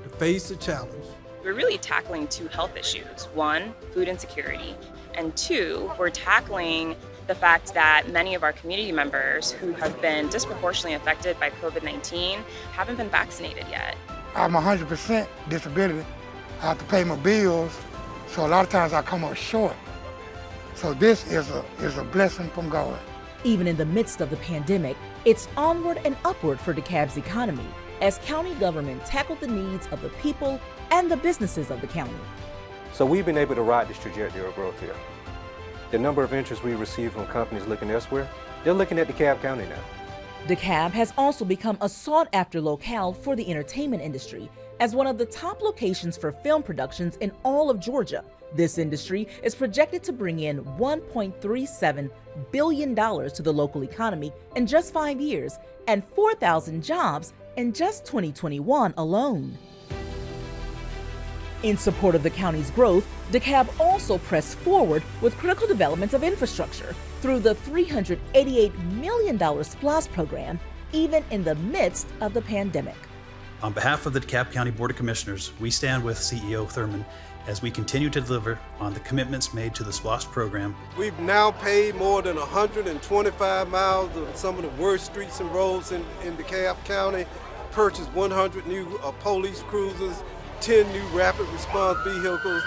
to face the challenge. We're really tackling two health issues. One, food insecurity, and two, we're tackling the fact that many of our community members who have been disproportionately affected by COVID-19 haven't been vaccinated yet. I'm 100% disability. I have to pay my bills, so a lot of times I come up short. So this is a blessing from God. Even in the midst of the pandemic, it's onward and upward for DeKalb's economy as county government tackled the needs of the people and the businesses of the county. So we've been able to ride this trajectory of growth here. The number of interest we receive from companies looking elsewhere, they're looking at DeKalb County now. DeKalb has also become a sought-after locale for the entertainment industry as one of the top locations for film productions in all of Georgia. This industry is projected to bring in $1.37 billion to the local economy in just 5 years and 4,000 jobs in just 2021 alone. In support of the county's growth, DeKalb also pressed forward with critical development of infrastructure through the $388 million SPLOST program, even in the midst of the pandemic. On behalf of the DeKalb County Board of Commissioners, we stand with CEO Thurmond as we continue to deliver on the commitments made to the SPLOST program. We've now paved more than 125 miles of some of the worst streets and roads in DeKalb County, purchased 100 new police cruisers, 10 new rapid response vehicles.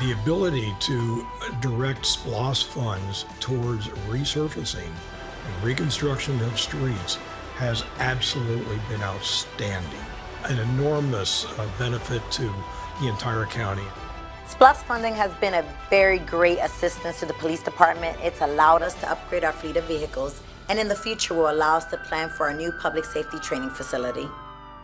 The ability to direct SPLOST funds towards resurfacing and reconstruction of streets has absolutely been outstanding. An enormous benefit to the entire county. SPLOST funding has been a very great assistance to the police department. It's allowed us to upgrade our fleet of vehicles, and in the future will allow us to plan for a new public safety training facility.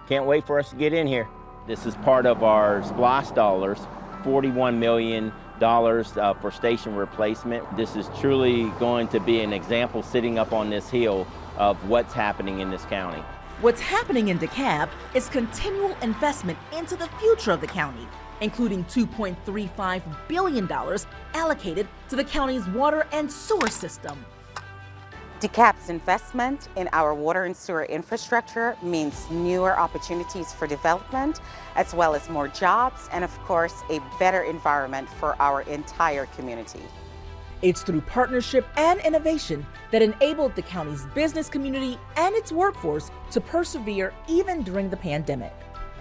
Can't wait for us to get in here. This is part of our SPLOST dollars, $41 million for station replacement. This is truly going to be an example sitting up on this hill of what's happening in this county. What's happening in DeKalb is continual investment into the future of the county, including $2.35 billion allocated to the county's water and sewer system. DeKalb's investment in our water and sewer infrastructure means newer opportunities for development, as well as more jobs, and of course, a better environment for our entire community. It's through partnership and innovation that enabled the county's business community and its workforce to persevere even during the pandemic.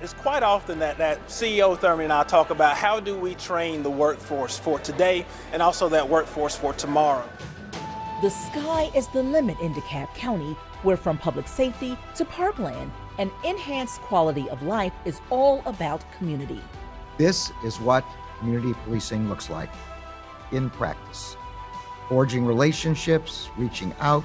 It's quite often that CEO Thurmond and I talk about how do we train the workforce for today and also that workforce for tomorrow. The sky is the limit in DeKalb County, where from public safety to parkland, an enhanced quality of life is all about community. This is what community policing looks like in practice. Forging relationships, reaching out,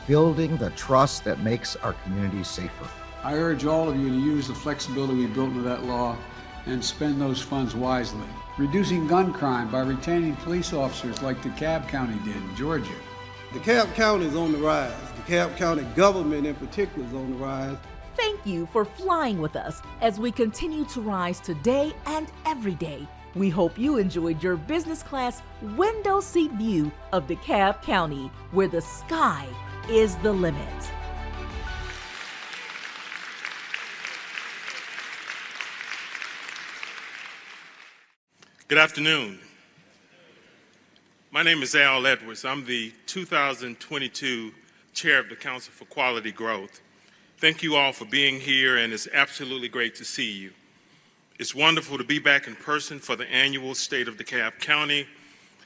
building the trust that makes our communities safer. I urge all of you to use the flexibility we built into that law and spend those funds wisely. Reducing gun crime by retaining police officers like DeKalb County did in Georgia. DeKalb County is on the rise. DeKalb County government in particular is on the rise. Thank you for flying with us as we continue to rise today and every day. We hope you enjoyed your business class window seat view of DeKalb County, where the sky is the limit. Good afternoon. My name is Al Edwards. I'm the 2022 Chair of the Council for Quality Growth. Thank you all for being here, and it's absolutely great to see you. It's wonderful to be back in person for the annual State of DeKalb County.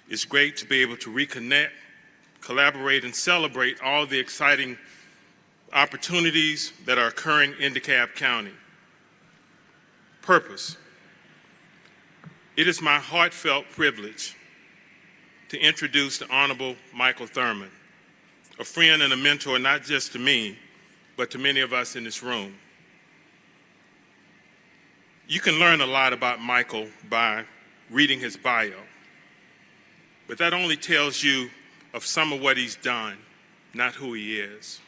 It's great to be able to reconnect, collaborate, and celebrate all the exciting opportunities that are occurring in DeKalb County. Purpose. It is my heartfelt privilege to introduce the Honorable Michael Thurmond, a friend and a mentor not just to me, but to many of us in this room. You can learn a lot about Michael by reading his bio, but that only tells you of some of what he's done, not who he is.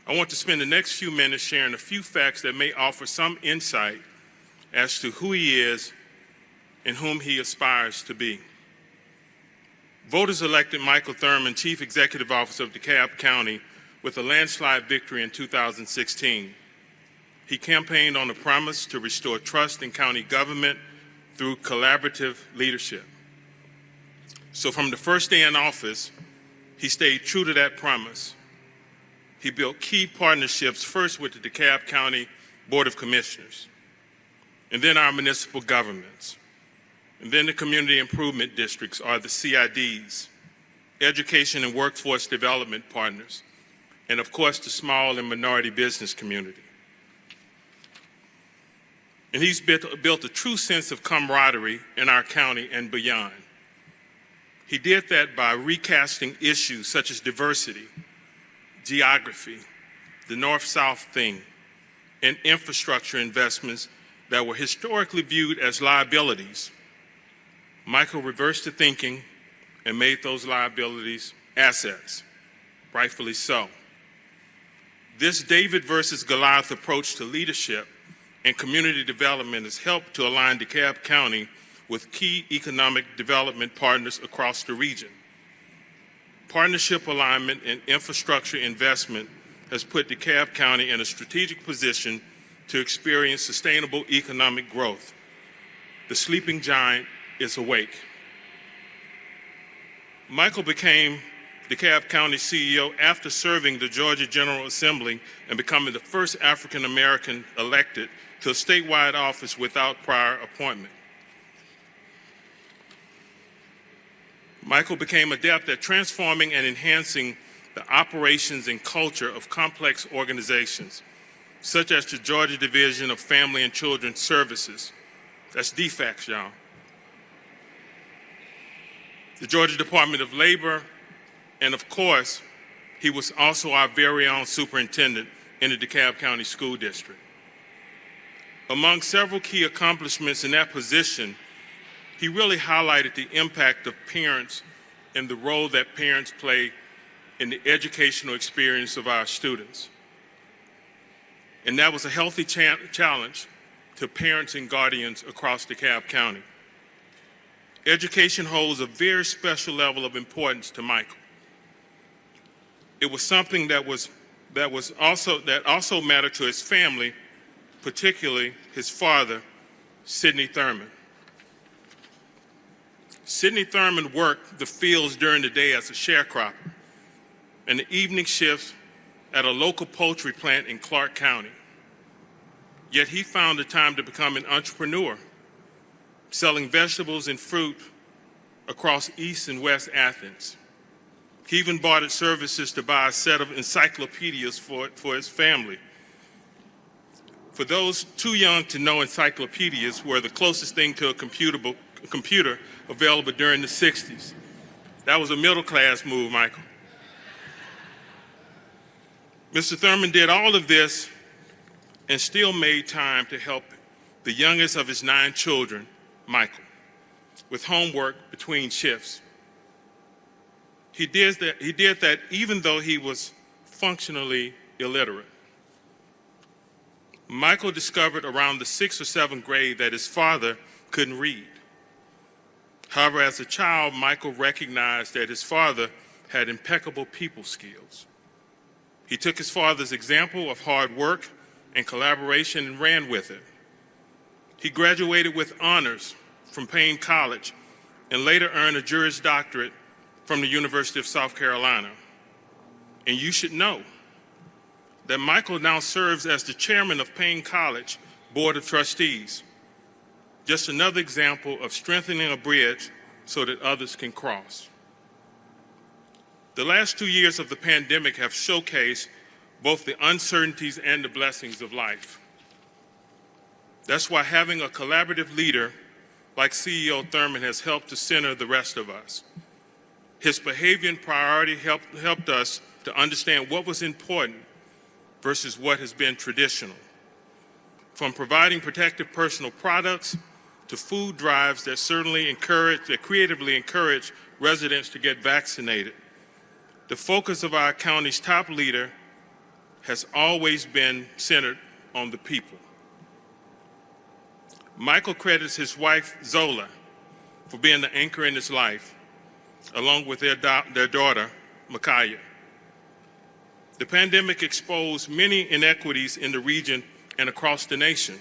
I want to spend the next few minutes sharing a few facts that may offer some insight as to who he is and whom he aspires to be. Voters elected Michael Thurmond Chief Executive Officer of DeKalb County with a landslide victory in 2016. He campaigned on a promise to restore trust in county government through collaborative leadership. So from the first day in office, he stayed true to that promise. He built key partnerships, first with the DeKalb County Board of Commissioners, and then our municipal governments, and then the community improvement districts, or the CIDs, education and workforce development partners, and of course the small and minority business community. And he's built a true sense of camaraderie in our county and beyond. He did that by recasting issues such as diversity, geography, the North-South thing, and infrastructure investments that were historically viewed as liabilities. Michael reversed the thinking and made those liabilities assets, rightfully so. This David versus Goliath approach to leadership and community development has helped to align DeKalb County with key economic development partners across the region. Partnership alignment and infrastructure investment has put DeKalb County in a strategic position to experience sustainable economic growth. The sleeping giant is awake. Michael became DeKalb County CEO after serving the Georgia General Assembly and becoming the first African American elected to a statewide office without prior appointment. Michael became adept at transforming and enhancing the operations and culture of complex organizations, such as the Georgia Division of Family and Children's Services. That's DFACS, y'all. The Georgia Department of Labor, and of course, he was also our very own superintendent in the DeKalb County School District. Among several key accomplishments in that position, he really highlighted the impact of parents and the role that parents play in the educational experience of our students. And that was a healthy challenge to parents and guardians across DeKalb County. Education holds a very special level of importance to Michael. It was something that also mattered to his family, particularly his father, Sidney Thurmond. Sidney Thurmond worked the fields during the day as a sharecropper and the evening shifts at a local poultry plant in Clark County. Yet he found the time to become an entrepreneur, selling vegetables and fruit across East and West Athens. He even bartered services to buy a set of encyclopedias for his family. For those too young to know, encyclopedias were the closest thing to a computer available during the 60s. That was a middle-class move, Michael. Mr. Thurmond did all of this and still made time to help the youngest of his 9 children, Michael, with homework between shifts. He did that even though he was functionally illiterate. Michael discovered around the 6th or 7th grade that his father couldn't read. However, as a child, Michael recognized that his father had impeccable people skills. He took his father's example of hard work and collaboration and ran with it. He graduated with honors from Payne College and later earned a Juris Doctorate from the University of South Carolina. And you should know that Michael now serves as the chairman of Payne College Board of Trustees. Just another example of strengthening a bridge so that others can cross. The last 2 years of the pandemic have showcased both the uncertainties and the blessings of life. That's why having a collaborative leader like CEO Thurmond has helped to center the rest of us. His behavior and priority helped us to understand what was important versus what has been traditional. From providing protective personal products to food drives that creatively encourage residents to get vaccinated. The focus of our county's top leader has always been centered on the people. Michael credits his wife, Zola, for being the anchor in his life, along with their daughter, Micaiah. The pandemic exposed many inequities in the region and across the nation,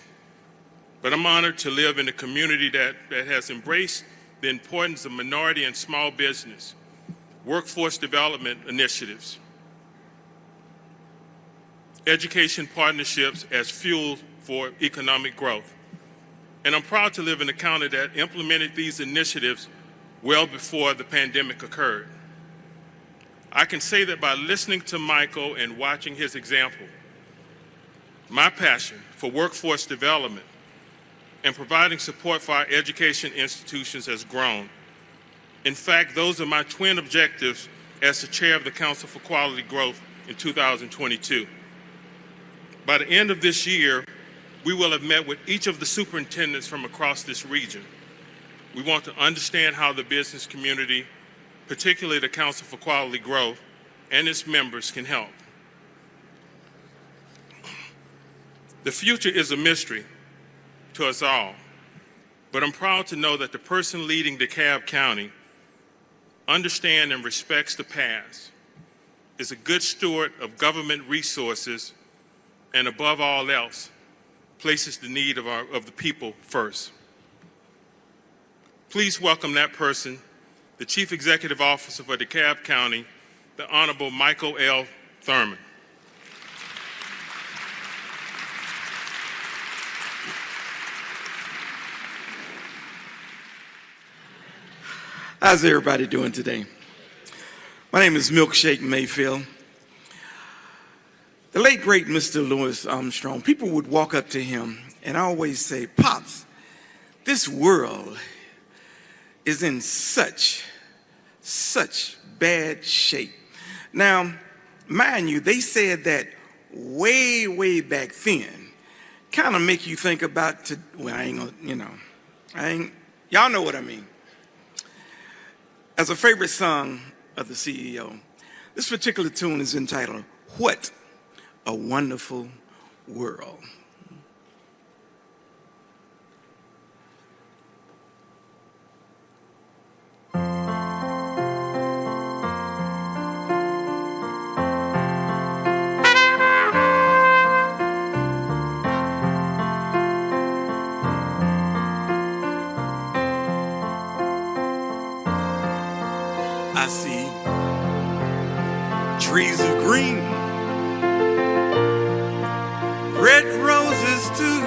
but I'm honored to live in a community that has embraced the importance of minority and small business, workforce development initiatives, education partnerships as fuel for economic growth. And I'm proud to live in a county that implemented these initiatives well before the pandemic occurred. I can say that by listening to Michael and watching his example, my passion for workforce development and providing support for our education institutions has grown. In fact, those are my twin objectives as the chair of the Council for Quality Growth in 2022. By the end of this year, we will have met with each of the superintendents from across this region. We want to understand how the business community, particularly the Council for Quality Growth, and its members can help. The future is a mystery to us all, but I'm proud to know that the person leading DeKalb County understands and respects the past, is a good steward of government resources, and above all else, places the need of the people first. Please welcome that person, the Chief Executive Officer for DeKalb County, the Honorable Michael L. Thurmond. How's everybody doing today? My name is Milkshake Mayfield. The late, great Mr. Louis Armstrong, people would walk up to him and always say, "Pops, this world is in such bad shape." Now, mind you, they said that way back then. Kind of make you think about, well, I ain't gonna, y'all know what I mean. As a favorite song of the CEO, this particular tune is entitled, "What a Wonderful World." I see trees of green, red roses too.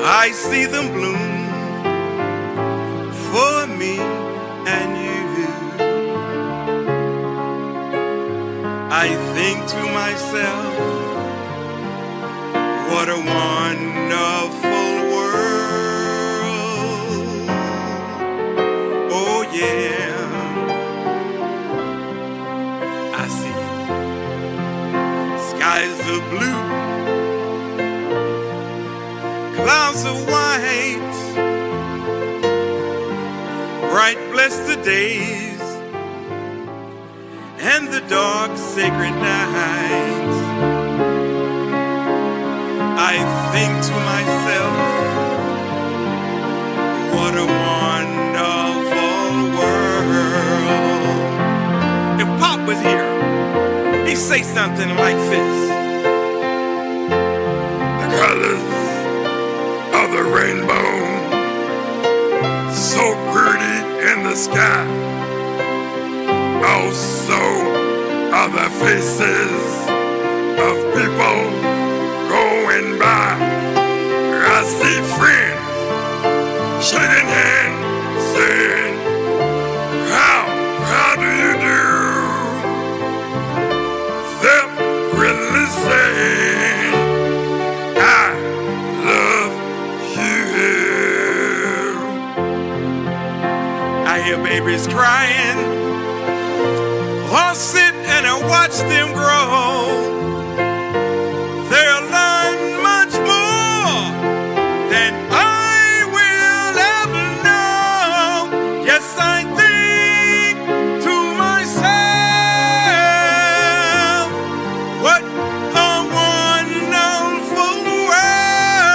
I see them bloom for me and you. I think to myself, what a wonderful world. Oh yeah, I see skies of blue, clouds of white, bright blessed days, and the dark sacred nights. I think to myself, what a wonderful world. If Pop was here, he'd say something like this: the colors of the rainbow, so pretty in the sky. Also are the faces of people going by. I see friends shaking hands, saying, how do you do? They're really saying, I love you. I hear babies crying, I'll sit and I watch them grow. They'll learn much more than I will ever know. Yes, I think to myself, what a wonderful world.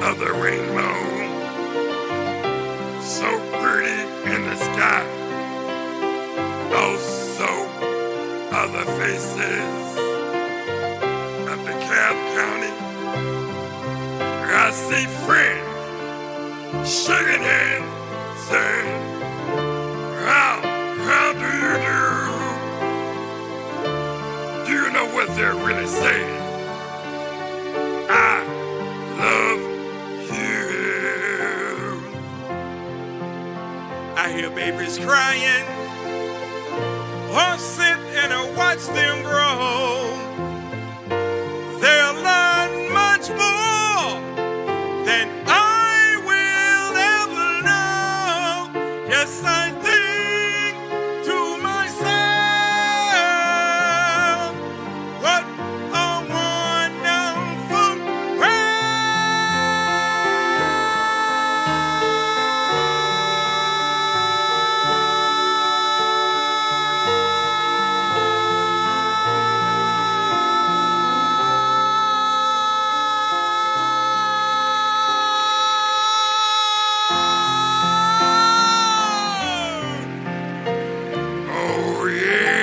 of the rainbow. So pretty in the sky. Also other faces of DeKalb County. I see friends shaking hands, saying, how do you do? Do you know what they're really saying? I love you. I hear babies crying, or sit and I watch them grow. They'll learn much more than I will ever know. Yes, I think to myself, what a wonderful Oh, yeah.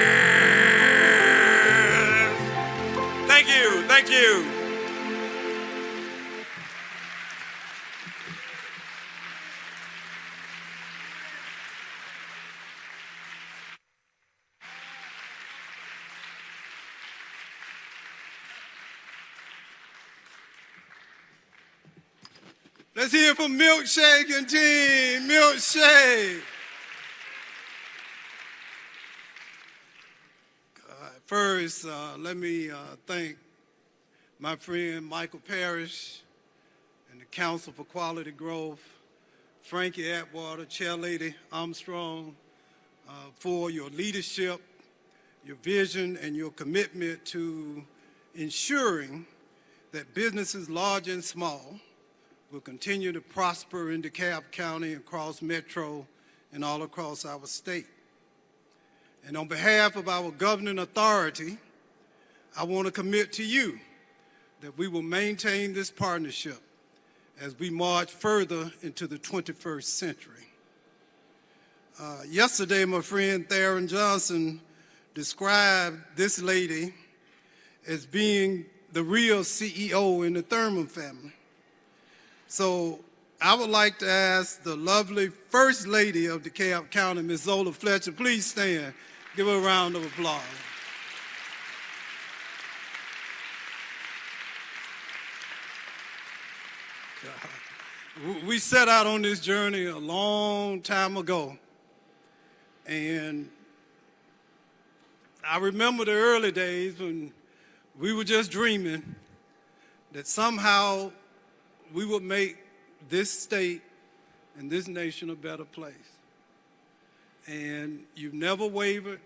Thank you, thank you. Let's hear from Milkshake and team. Milkshake. First, let me thank my friend Michael Parrish and the Council for Quality Growth, Frankie Atwater, Chair Lady Armstrong, for your leadership, your vision, and your commitment to ensuring that businesses large and small will continue to prosper in DeKalb County, across Metro, and all across our state. And on behalf of our governing authority, I want to commit to you that we will maintain this partnership as we march further into the 21st century. Yesterday, my friend Thurmond Johnson described this lady as being the real CEO in the Thurmond family. So I would like to ask the lovely First Lady of DeKalb County, Ms. Zola Fletcher, please stand. Give her a round of applause. We set out on this journey a long time ago, and I remember the early days when we were just dreaming that somehow we would make this state and this nation a better place. And you've never wavered,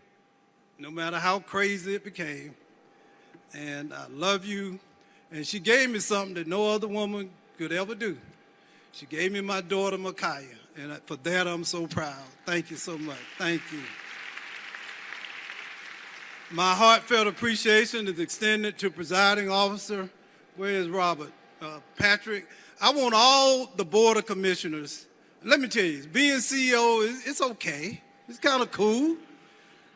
no matter how crazy it became. And I love you. And she gave me something that no other woman could ever do. She gave me my daughter, Micaiah. And for that, I'm so proud. Thank you so much. Thank you. My heartfelt appreciation is extended to presiding officer. Where is Robert? Patrick. I want all the Board of Commissioners, let me tell you, being CEO, it's okay. It's kind of cool.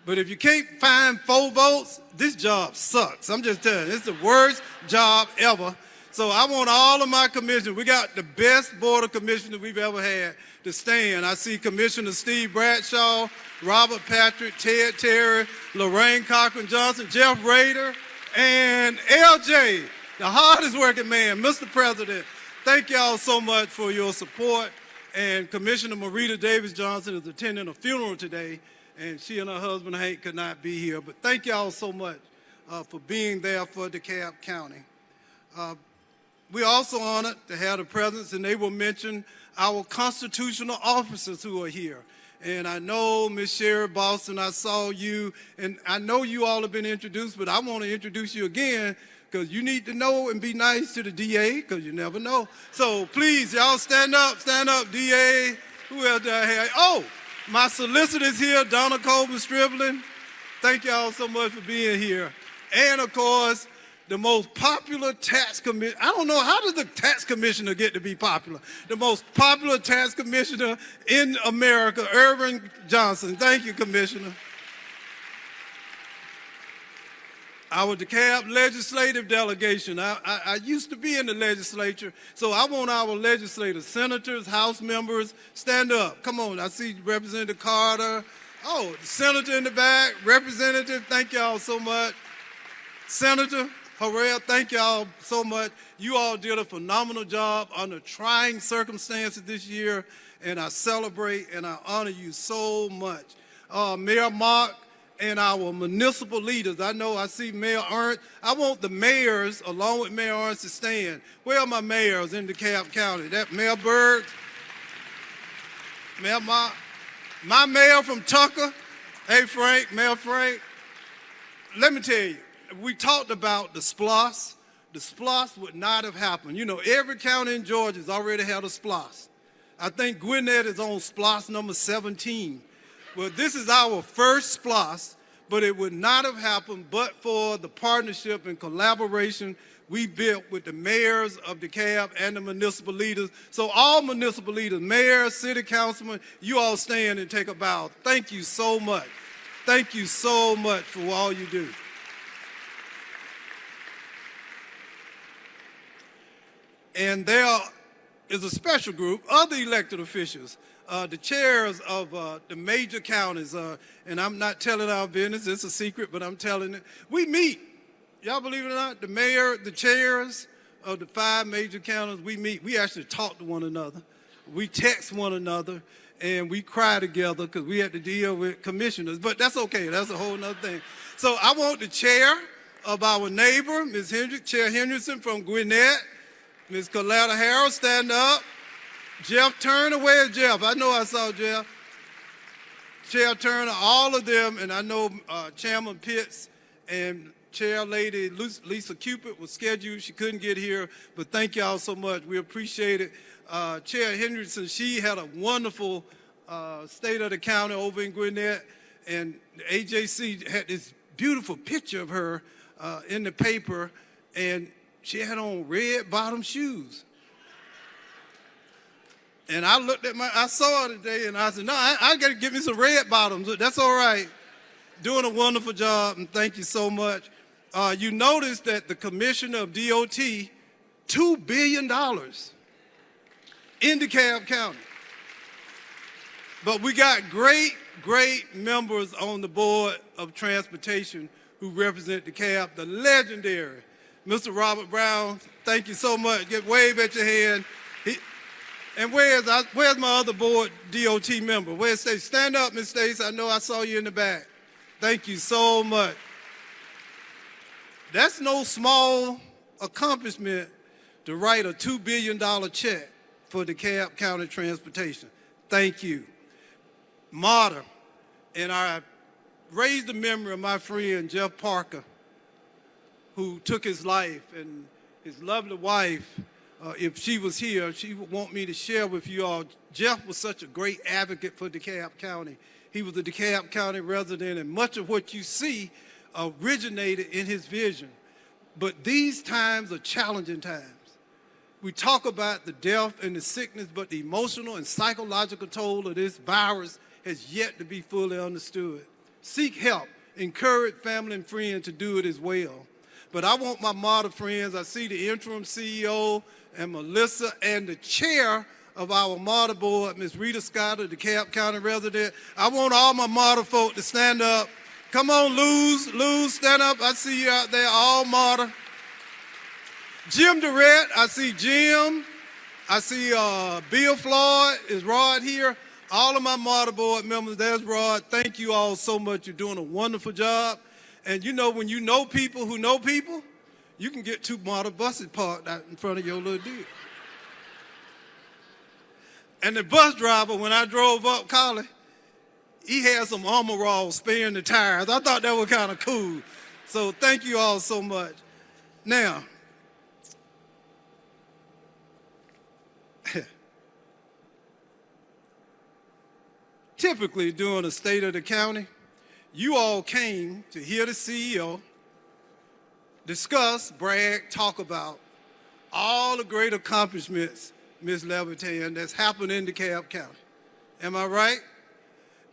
But if you can't find 4 votes, this job sucks. I'm just telling you, it's the worst job ever. So I want all of my commissioners, we got the best Board of Commissioners we've ever had to stand. I see Commissioner Steve Bradshaw, Robert Patrick, Ted Terry, Lorraine Cochran-Johnson, Jeff Rader, and LJ, the hardest working man, Mr. President. Thank y'all so much for your support. And Commissioner Marita Davis-Johnson is attending a funeral today, and she and her husband Hank could not be here. But thank y'all so much for being there for DeKalb County. We're also honored to have the presence, and they will mention our constitutional officers who are here. And I know, Ms. Sherry Boston, I saw you, and I know you all have been introduced, but I want to introduce you again, because you need to know and be nice to the DA, because you never know. So please, y'all stand up, DA. Who else do I have? Oh, my solicitor's here, Donna Colvin Stribling. Thank y'all so much for being here. And of course, the most popular tax commissioner. I don't know, how does the tax commissioner get to be popular? The most popular tax commissioner in America, Irvin Johnson. Thank you, Commissioner. Our DeKalb legislative delegation. I used to be in the legislature, so I want our legislators, senators, House members, stand up. Come on, I see Representative Carter. Oh, the senator in the back, representative, thank y'all so much. Senator Harrell, thank y'all so much. You all did a phenomenal job under trying circumstances this year, and I celebrate and I honor you so much. Mayor Mark, and our municipal leaders. I know I see Mayor Ernst. I want the mayors, along with Mayor Ernst, to stand. Where are my mayors in DeKalb County? That Mayor Berg, Mayor Mark, my mayor from Tucker. Hey, Frank, Mayor Frank. Let me tell you, we talked about the SPLOS. The SPLOS would not have happened. You know, every county in Georgia has already had a SPLOS. I think Gwinnett is on SPLOS number 17. Well, this is our first SPLOS, but it would not have happened but for the partnership and collaboration we built with the mayors of DeKalb and the municipal leaders. So all municipal leaders, mayors, city councilmen, you all stand and take a bow. Thank you so much. Thank you so much for all you do. And there is a special group, other elected officials, the chairs of the major counties, and I'm not telling our business, it's a secret, but I'm telling it. We meet, y'all believe it or not, the mayor, the chairs of the 5 major counties, we meet. We actually talk to one another. We text one another, and we cry together because we had to deal with commissioners, but that's okay, that's a whole nother thing. So I want the chair of our neighbor, Ms. Chair Henderson from Gwinnett, Ms. Coletta Harrell, stand up. Jeff Turner, where's Jeff? I know I saw Jeff. Chair Turner, all of them, and I know Chairman Pitts and Chair Lady Lisa Cupid was scheduled. She couldn't get here, but thank y'all so much. We appreciate it. Chair Henderson, she had a wonderful state of the county over in Gwinnett, and the AJC had this beautiful picture of her in the paper, and she had on red bottom shoes. And I looked at I saw her today, and I said, no, I got to get me some red bottoms. That's all right. Doing a wonderful job, and thank you so much. You notice that the commissioner of DOT, $2 billion in DeKalb County. But we got great members on the board of transportation who represent DeKalb, the legendary Mr. Robert Brown. Thank you so much. Wave at your hand. And where's my other board DOT member? Where's Stacy? Stand up, Miss Stacy. I know I saw you in the back. Thank you so much. That's no small accomplishment to write a $2 billion check for DeKalb County Transportation. Thank you. Martyr, and I raised the memory of my friend Jeff Parker, who took his life, and his lovely wife. If she was here, she would want me to share with you all. Jeff was such a great advocate for DeKalb County. He was a DeKalb County resident, and much of what you see originated in his vision. But these times are challenging times. We talk about the death and the sickness, but the emotional and psychological toll of this virus has yet to be fully understood. Seek help. Encourage family and friends to do it as well. But I want my model friends, I see the interim CEO and Melissa and the chair of our model board, Ms. Rita Scott, the DeKalb County resident. I want all my model folk to stand up. Come on, Luz, stand up. I see you out there, all model. Jim Durrett, I see Jim. I see Bill Floyd, is Rod here? All of my model board members, there's Rod. Thank you all so much. You're doing a wonderful job. And you know, when you know people who know people, you can get 2 model buses parked out in front of your little deal. And the bus driver, when I drove up Collie, he had some Armor All sparing the tires. I thought that was kind of cool. So thank you all so much. Now, typically during the State of the County, you all came to hear the CEO discuss, brag, talk about all the great accomplishments, Ms. Levitan, that's happened in DeKalb County. Am I right?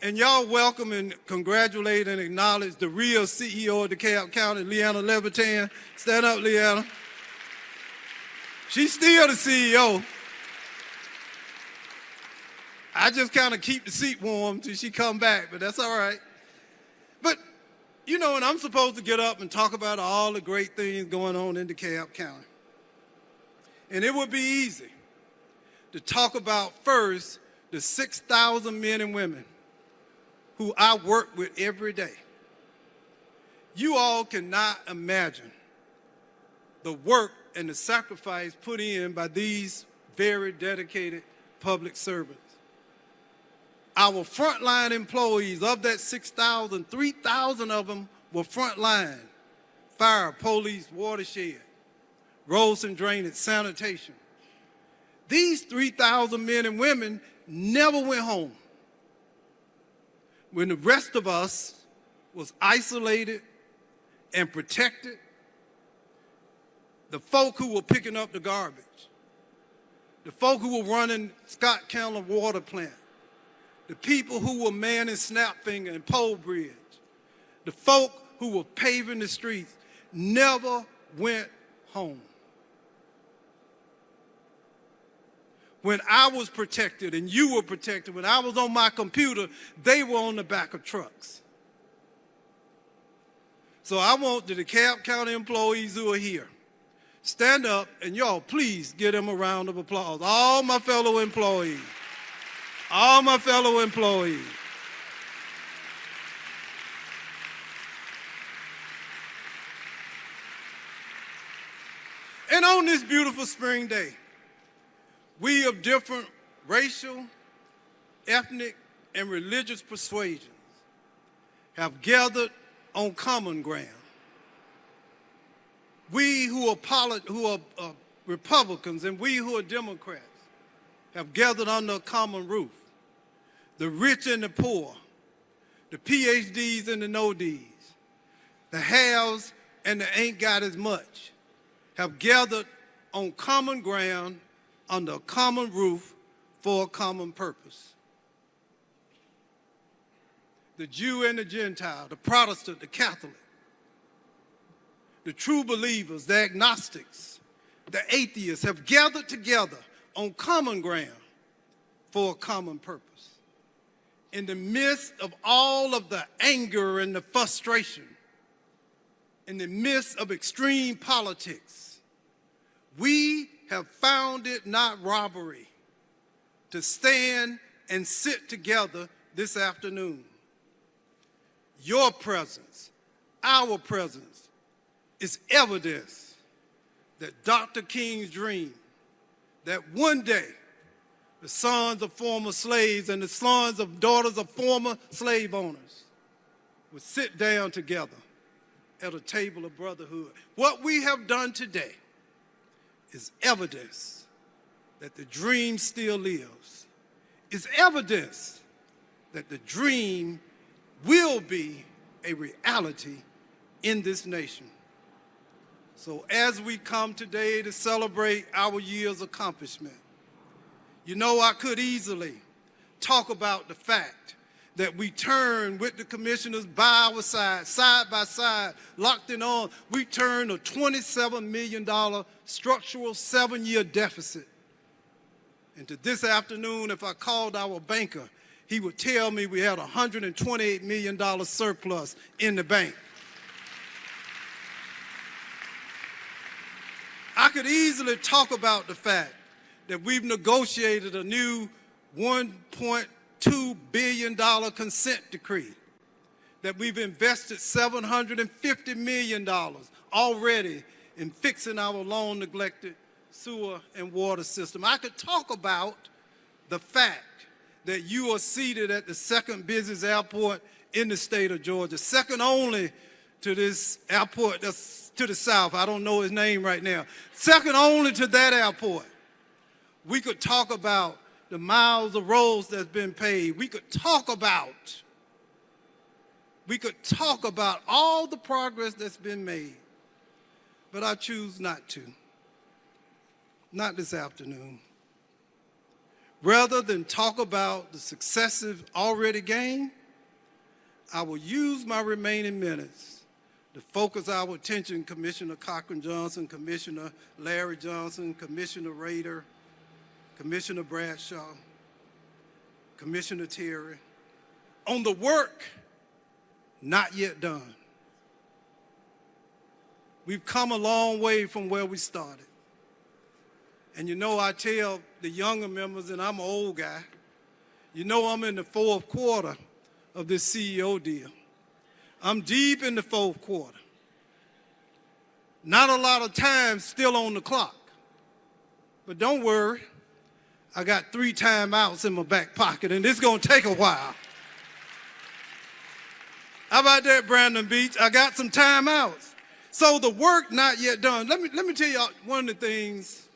And y'all welcome and congratulate and acknowledge the real CEO of DeKalb County, Leanna Levitan. Stand up, Leanna. She's still the CEO. I just kind of keep the seat warm till she come back, but that's all right. But, you know, and I'm supposed to get up and talk about all the great things going on in DeKalb County. And it would be easy to talk about first the 6,000 men and women who I work with every day. You all cannot imagine the work and the sacrifice put in by these very dedicated public servants. Our frontline employees, of that 6,000, 3,000 of them were frontline: fire, police, watershed, roads and drainage, sanitation. These 3,000 men and women never went home. When the rest of us was isolated and protected, the folk who were picking up the garbage, the folk who were running Scott County water plant, the people who were manning Snapfinger and Pole Bridge, the folk who were paving the streets, never went home. When I was protected and you were protected, when I was on my computer, they were on the back of trucks. So I want the DeKalb County employees who are here, stand up and y'all please give them a round of applause. All my fellow employees. All my fellow employees. And on this beautiful spring day, we of different racial, ethnic, and religious persuasions have gathered on common ground. We who are Republicans and we who are Democrats have gathered under a common roof. The rich and the poor, the PhDs and the no-Ds, the haves and the ain't got as much, have gathered on common ground under a common roof for a common purpose. The Jew and the Gentile, the Protestant, the Catholic, the true believers, the agnostics, the atheists have gathered together on common ground for a common purpose. In the midst of all of the anger and the frustration, in the midst of extreme politics, we have found it not robbery to stand and sit together this afternoon. Your presence, our presence, is evidence that Dr. King's dream, that one day the sons of former slaves and the sons of daughters of former slave owners would sit down together at a table of brotherhood. What we have done today is evidence that the dream still lives. It's evidence that the dream will be a reality in this nation. So as we come today to celebrate our year's accomplishment, you know, I could easily talk about the fact that we turned with the commissioners by our side by side, locked in on, we turned a $27 million structural 7-year deficit into this afternoon. If I called our banker, he would tell me we had a $128 million surplus in the bank. I could easily talk about the fact that we've negotiated a new $1.2 billion consent decree, that we've invested $750 million already in fixing our long-neglected sewer and water system. I could talk about the fact that you are seated at the second busiest airport in the state of Georgia, second only to this airport that's to the south. I don't know his name right now. Second only to that airport. We could talk about the miles of roads that's been paved. We could talk about all the progress that's been made. but I choose not to. Not this afternoon. Rather than talk about the successes already gained, I will use my remaining minutes to focus our attention, Commissioner Cochran Johnson, Commissioner Larry Johnson, Commissioner Rader, Commissioner Bradshaw, Commissioner Terry, on the work not yet done. We've come a long way from where we started. And you know, I tell the younger members, and I'm an old guy, you know I'm in the fourth quarter of this CEO deal. I'm deep in the fourth quarter. Not a lot of time still on the clock. But don't worry, I got 3 timeouts in my back pocket, and it's gonna take a while. How about that, Brandon Beach? I got some timeouts. So the work not yet done. Let me tell you one of the things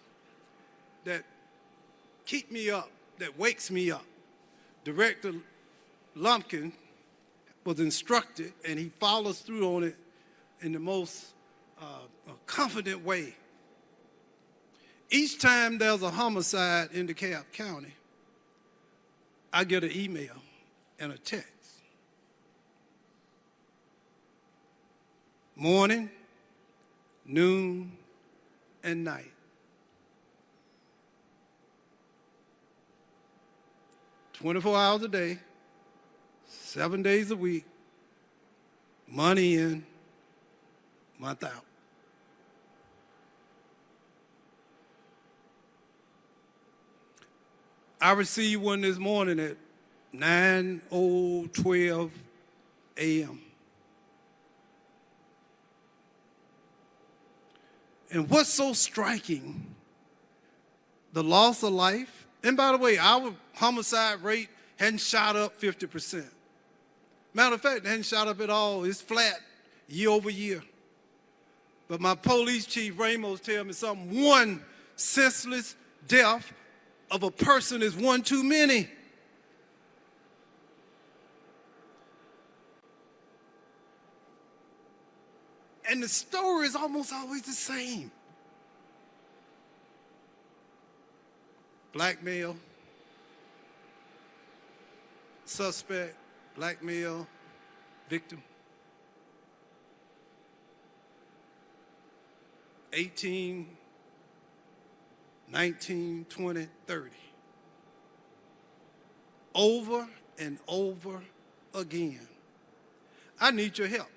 that keep me up, that wakes me up. Director Lumpkin was instructed, and he follows through on it in the most confident way. Each time there's a homicide in DeKalb County, I get an email and a text. Morning, noon, and night. "24 hours a day, 7 days a week, money in, month out." I received one this morning at 9:12 a.m. And what's so striking, the loss of life, and by the way, our homicide rate hadn't shot up 50%. Matter of fact, it hadn't shot up at all. It's flat year over year. But my police chief, Ramos, tells me something. One senseless death of a person is one too many. And the story is almost always the same. Black male, suspect, black male, victim. 18, 19, 20, 30. Over and over again. I need your help.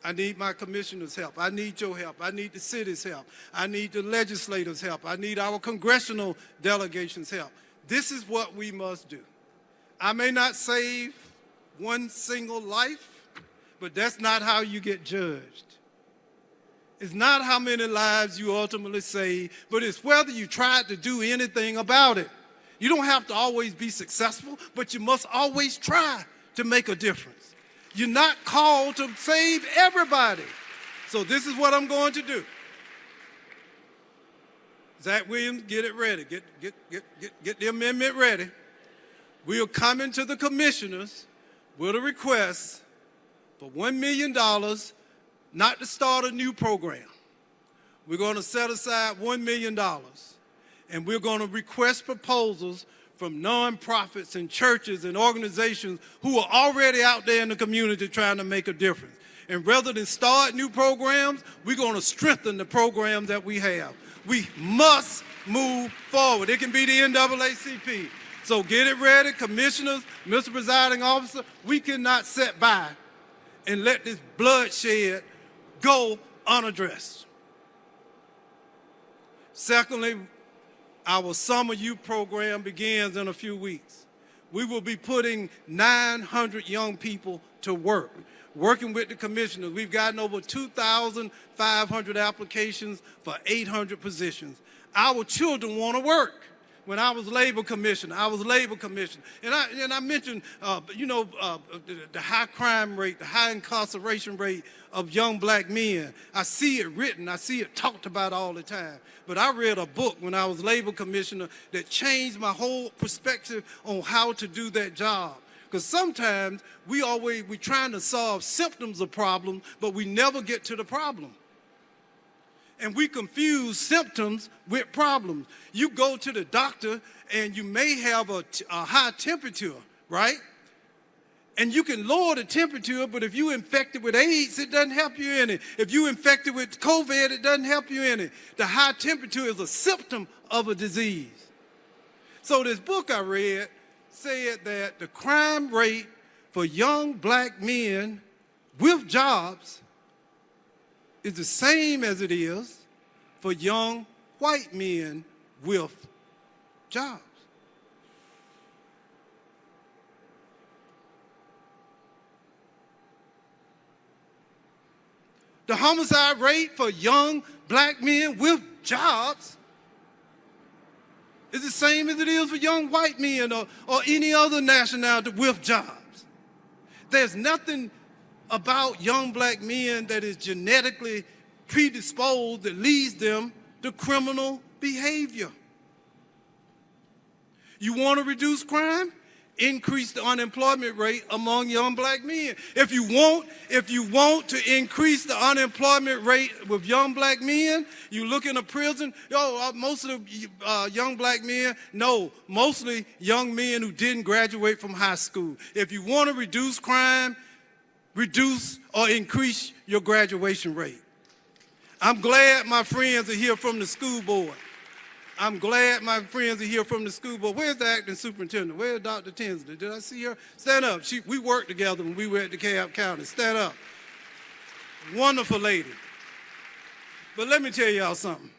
I need my commissioner's help. I need your help. I need the city's help. I need the legislators' help. I need our congressional delegations' help. This is what we must do. I may not save one single life, but that's not how you get judged. It's not how many lives you ultimately save, but it's whether you tried to do anything about it. You don't have to always be successful, but you must always try to make a difference. You're not called to save everybody. So this is what I'm going to do. Zach Williams, get it ready. Get the amendment ready. We are coming to the commissioners with a request for $1 million, not to start a new program. We're going to set aside $1 million, and we're going to request proposals from nonprofits and churches and organizations who are already out there in the community trying to make a difference. And rather than start new programs, we're going to strengthen the programs that we have. We must move forward. It can be the NAACP. So get it ready, commissioners, Mr. Presiding Officer. We cannot sit by and let this bloodshed go unaddressed. Secondly, our summer youth program begins in a few weeks. We will be putting 900 young people to work, working with the commissioners. We've gotten over 2,500 applications for 800 positions. Our children want to work. When I was labor commissioner, And I mentioned, the high crime rate, the high incarceration rate of young black men. I see it written, I see it talked about all the time. But I read a book when I was labor commissioner that changed my whole perspective on how to do that job. Because sometimes we're trying to solve symptoms of problems, but we never get to the problem. and we confuse symptoms with problems. You go to the doctor and you may have a high temperature, right? And you can lower the temperature, but if you're infected with AIDS, it doesn't help you any. If you're infected with COVID, it doesn't help you any. The high temperature is a symptom of a disease. So this book I read said that the crime rate for young black men with jobs is the same as it is for young white men with jobs. The homicide rate for young black men with jobs is the same as it is for young white men or any other nationality with jobs. There's nothing about young black men that is genetically predisposed that leads them to criminal behavior. You want to reduce crime? Increase the unemployment rate among young black men. If you want to increase the unemployment rate with young black men, you look in a prison, most of the young black men, no, mostly young men who didn't graduate from high school. If you want to reduce crime, reduce or increase your graduation rate. I'm glad my friends are here from the school board. I'm glad my friends are here from the school board. Where's the acting superintendent? Where's Dr. Tinsley? Did I see her? Stand up. We worked together when we were at DeKalb County. Stand up. Wonderful lady. But let me tell y'all something.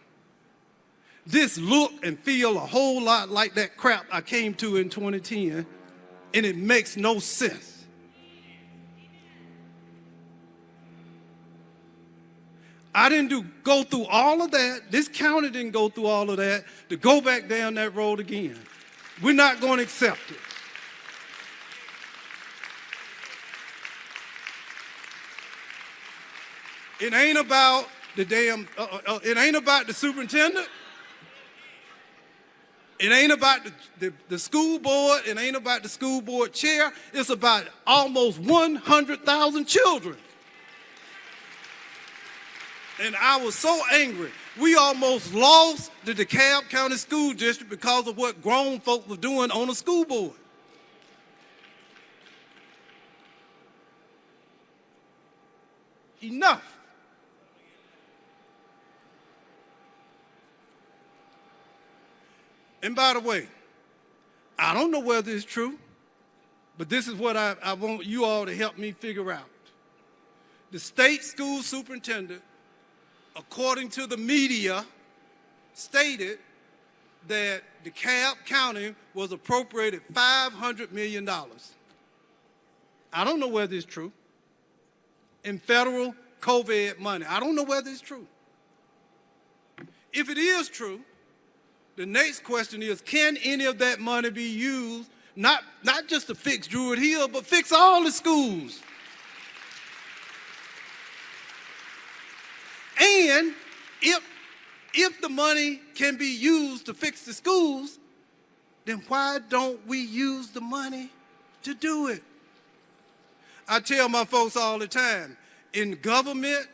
This look and feel a whole lot like that crap I came to in 2010, and it makes no sense. I didn't go through all of that. This county didn't go through all of that to go back down that road again. We're not going to accept it. It ain't about the damn, it ain't about the superintendent. It ain't about the school board. It ain't about the school board chair. It's about almost 100,000 children. And I was so angry. We almost lost the DeKalb County School District because of what grown folk were doing on the school board. Enough. And by the way, I don't know whether it's true, but this is what I want you all to help me figure out. The state school superintendent, according to the media, stated that DeKalb County was appropriated $500 million. I don't know whether it's true. In federal COVID money. I don't know whether it's true. If it is true, the next question is, can any of that money be used, not just to fix Druid Hill, but fix all the schools? And if the money can be used to fix the schools, then why don't we use the money to do it? I tell my folks all the time, in government,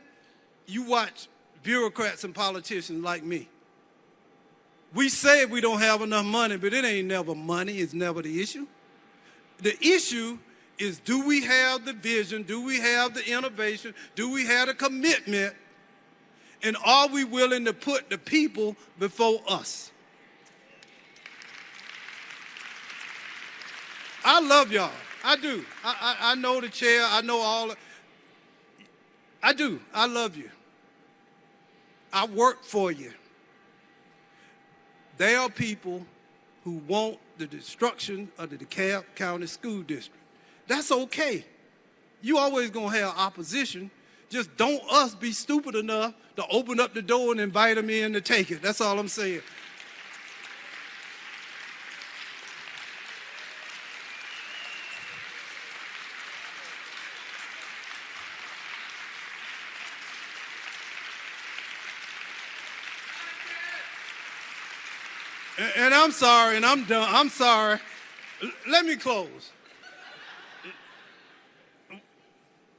you watch bureaucrats and politicians like me. We say we don't have enough money, but it ain't never money. It's never the issue. The issue is, do we have the vision? Do we have the innovation? Do we have the commitment? And are we willing to put the people before us? I love y'all. I do. I know the chair. I know all. I do. I love you. I work for you. There are people who want the destruction of the DeKalb County School District. That's okay. You always gonna have opposition. Just don't us be stupid enough to open up the door and invite them in to take it. That's all I'm saying. And I'm sorry, and I'm done. I'm sorry. Let me close.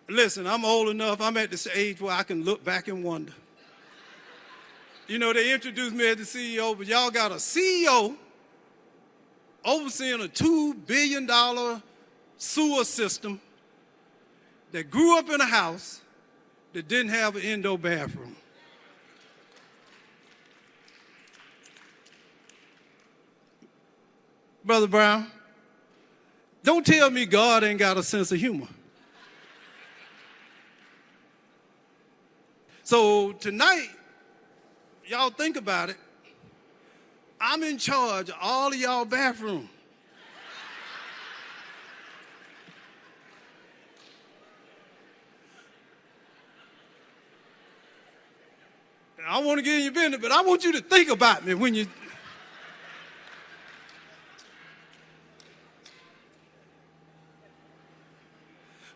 Listen, I'm old enough. I'm at this age where I can look back and wonder. You know, they introduced me as the CEO, but y'all got a CEO overseeing a $2 billion sewer system that grew up in a house that didn't have an indoor bathroom. Brother Brown, don't tell me God ain't got a sense of humor. So tonight, y'all think about it, I'm in charge of all of y'all bathrooms. I want to get in your business, but I want you to think about me when you...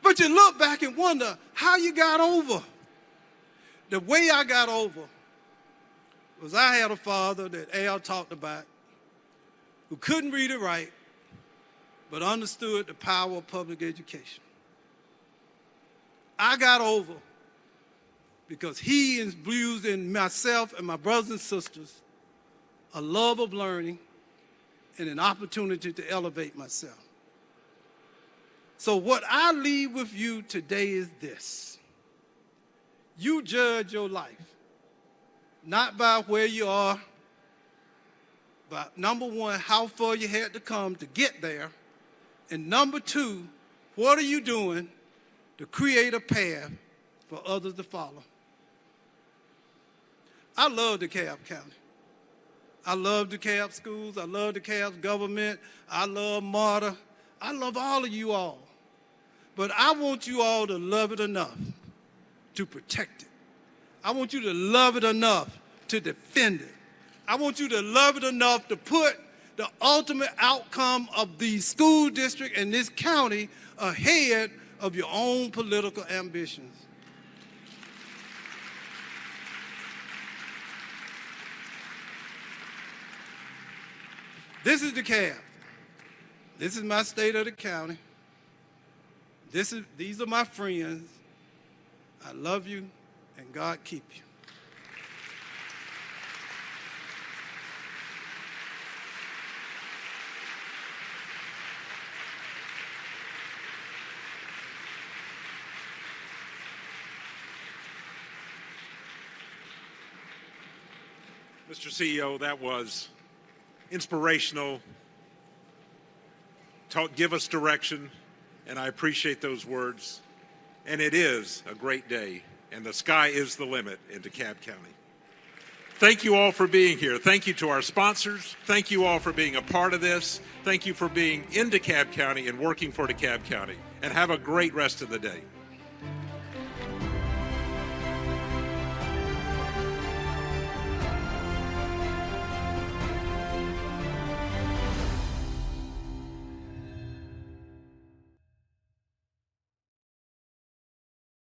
But you look back and wonder how you got over. The way I got over was I had a father that Al talked about who couldn't read or write, but understood the power of public education. I got over because he imbued in myself and my brothers and sisters a love of learning and an opportunity to elevate myself. So what I leave with you today is this. You judge your life, not by where you are, but number one, how far you had to come to get there, and number two, what are you doing to create a path for others to follow? I love DeKalb County. I love DeKalb schools. I love DeKalb government. I love MARTA. I love all of you all. But I want you all to love it enough to protect it. I want you to love it enough to defend it. I want you to love it enough to put the ultimate outcome of the school district and this county ahead of your own political ambitions. This is DeKalb. This is my state of the county. These are my friends. I love you, and God keep you. Mr. CEO, that was inspirational. Give us direction, and I appreciate those words. And it is a great day, and the sky is the limit in DeKalb County. Thank you all for being here. Thank you to our sponsors. Thank you all for being a part of this. Thank you for being in DeKalb County and working for DeKalb County. And have a great rest of the day.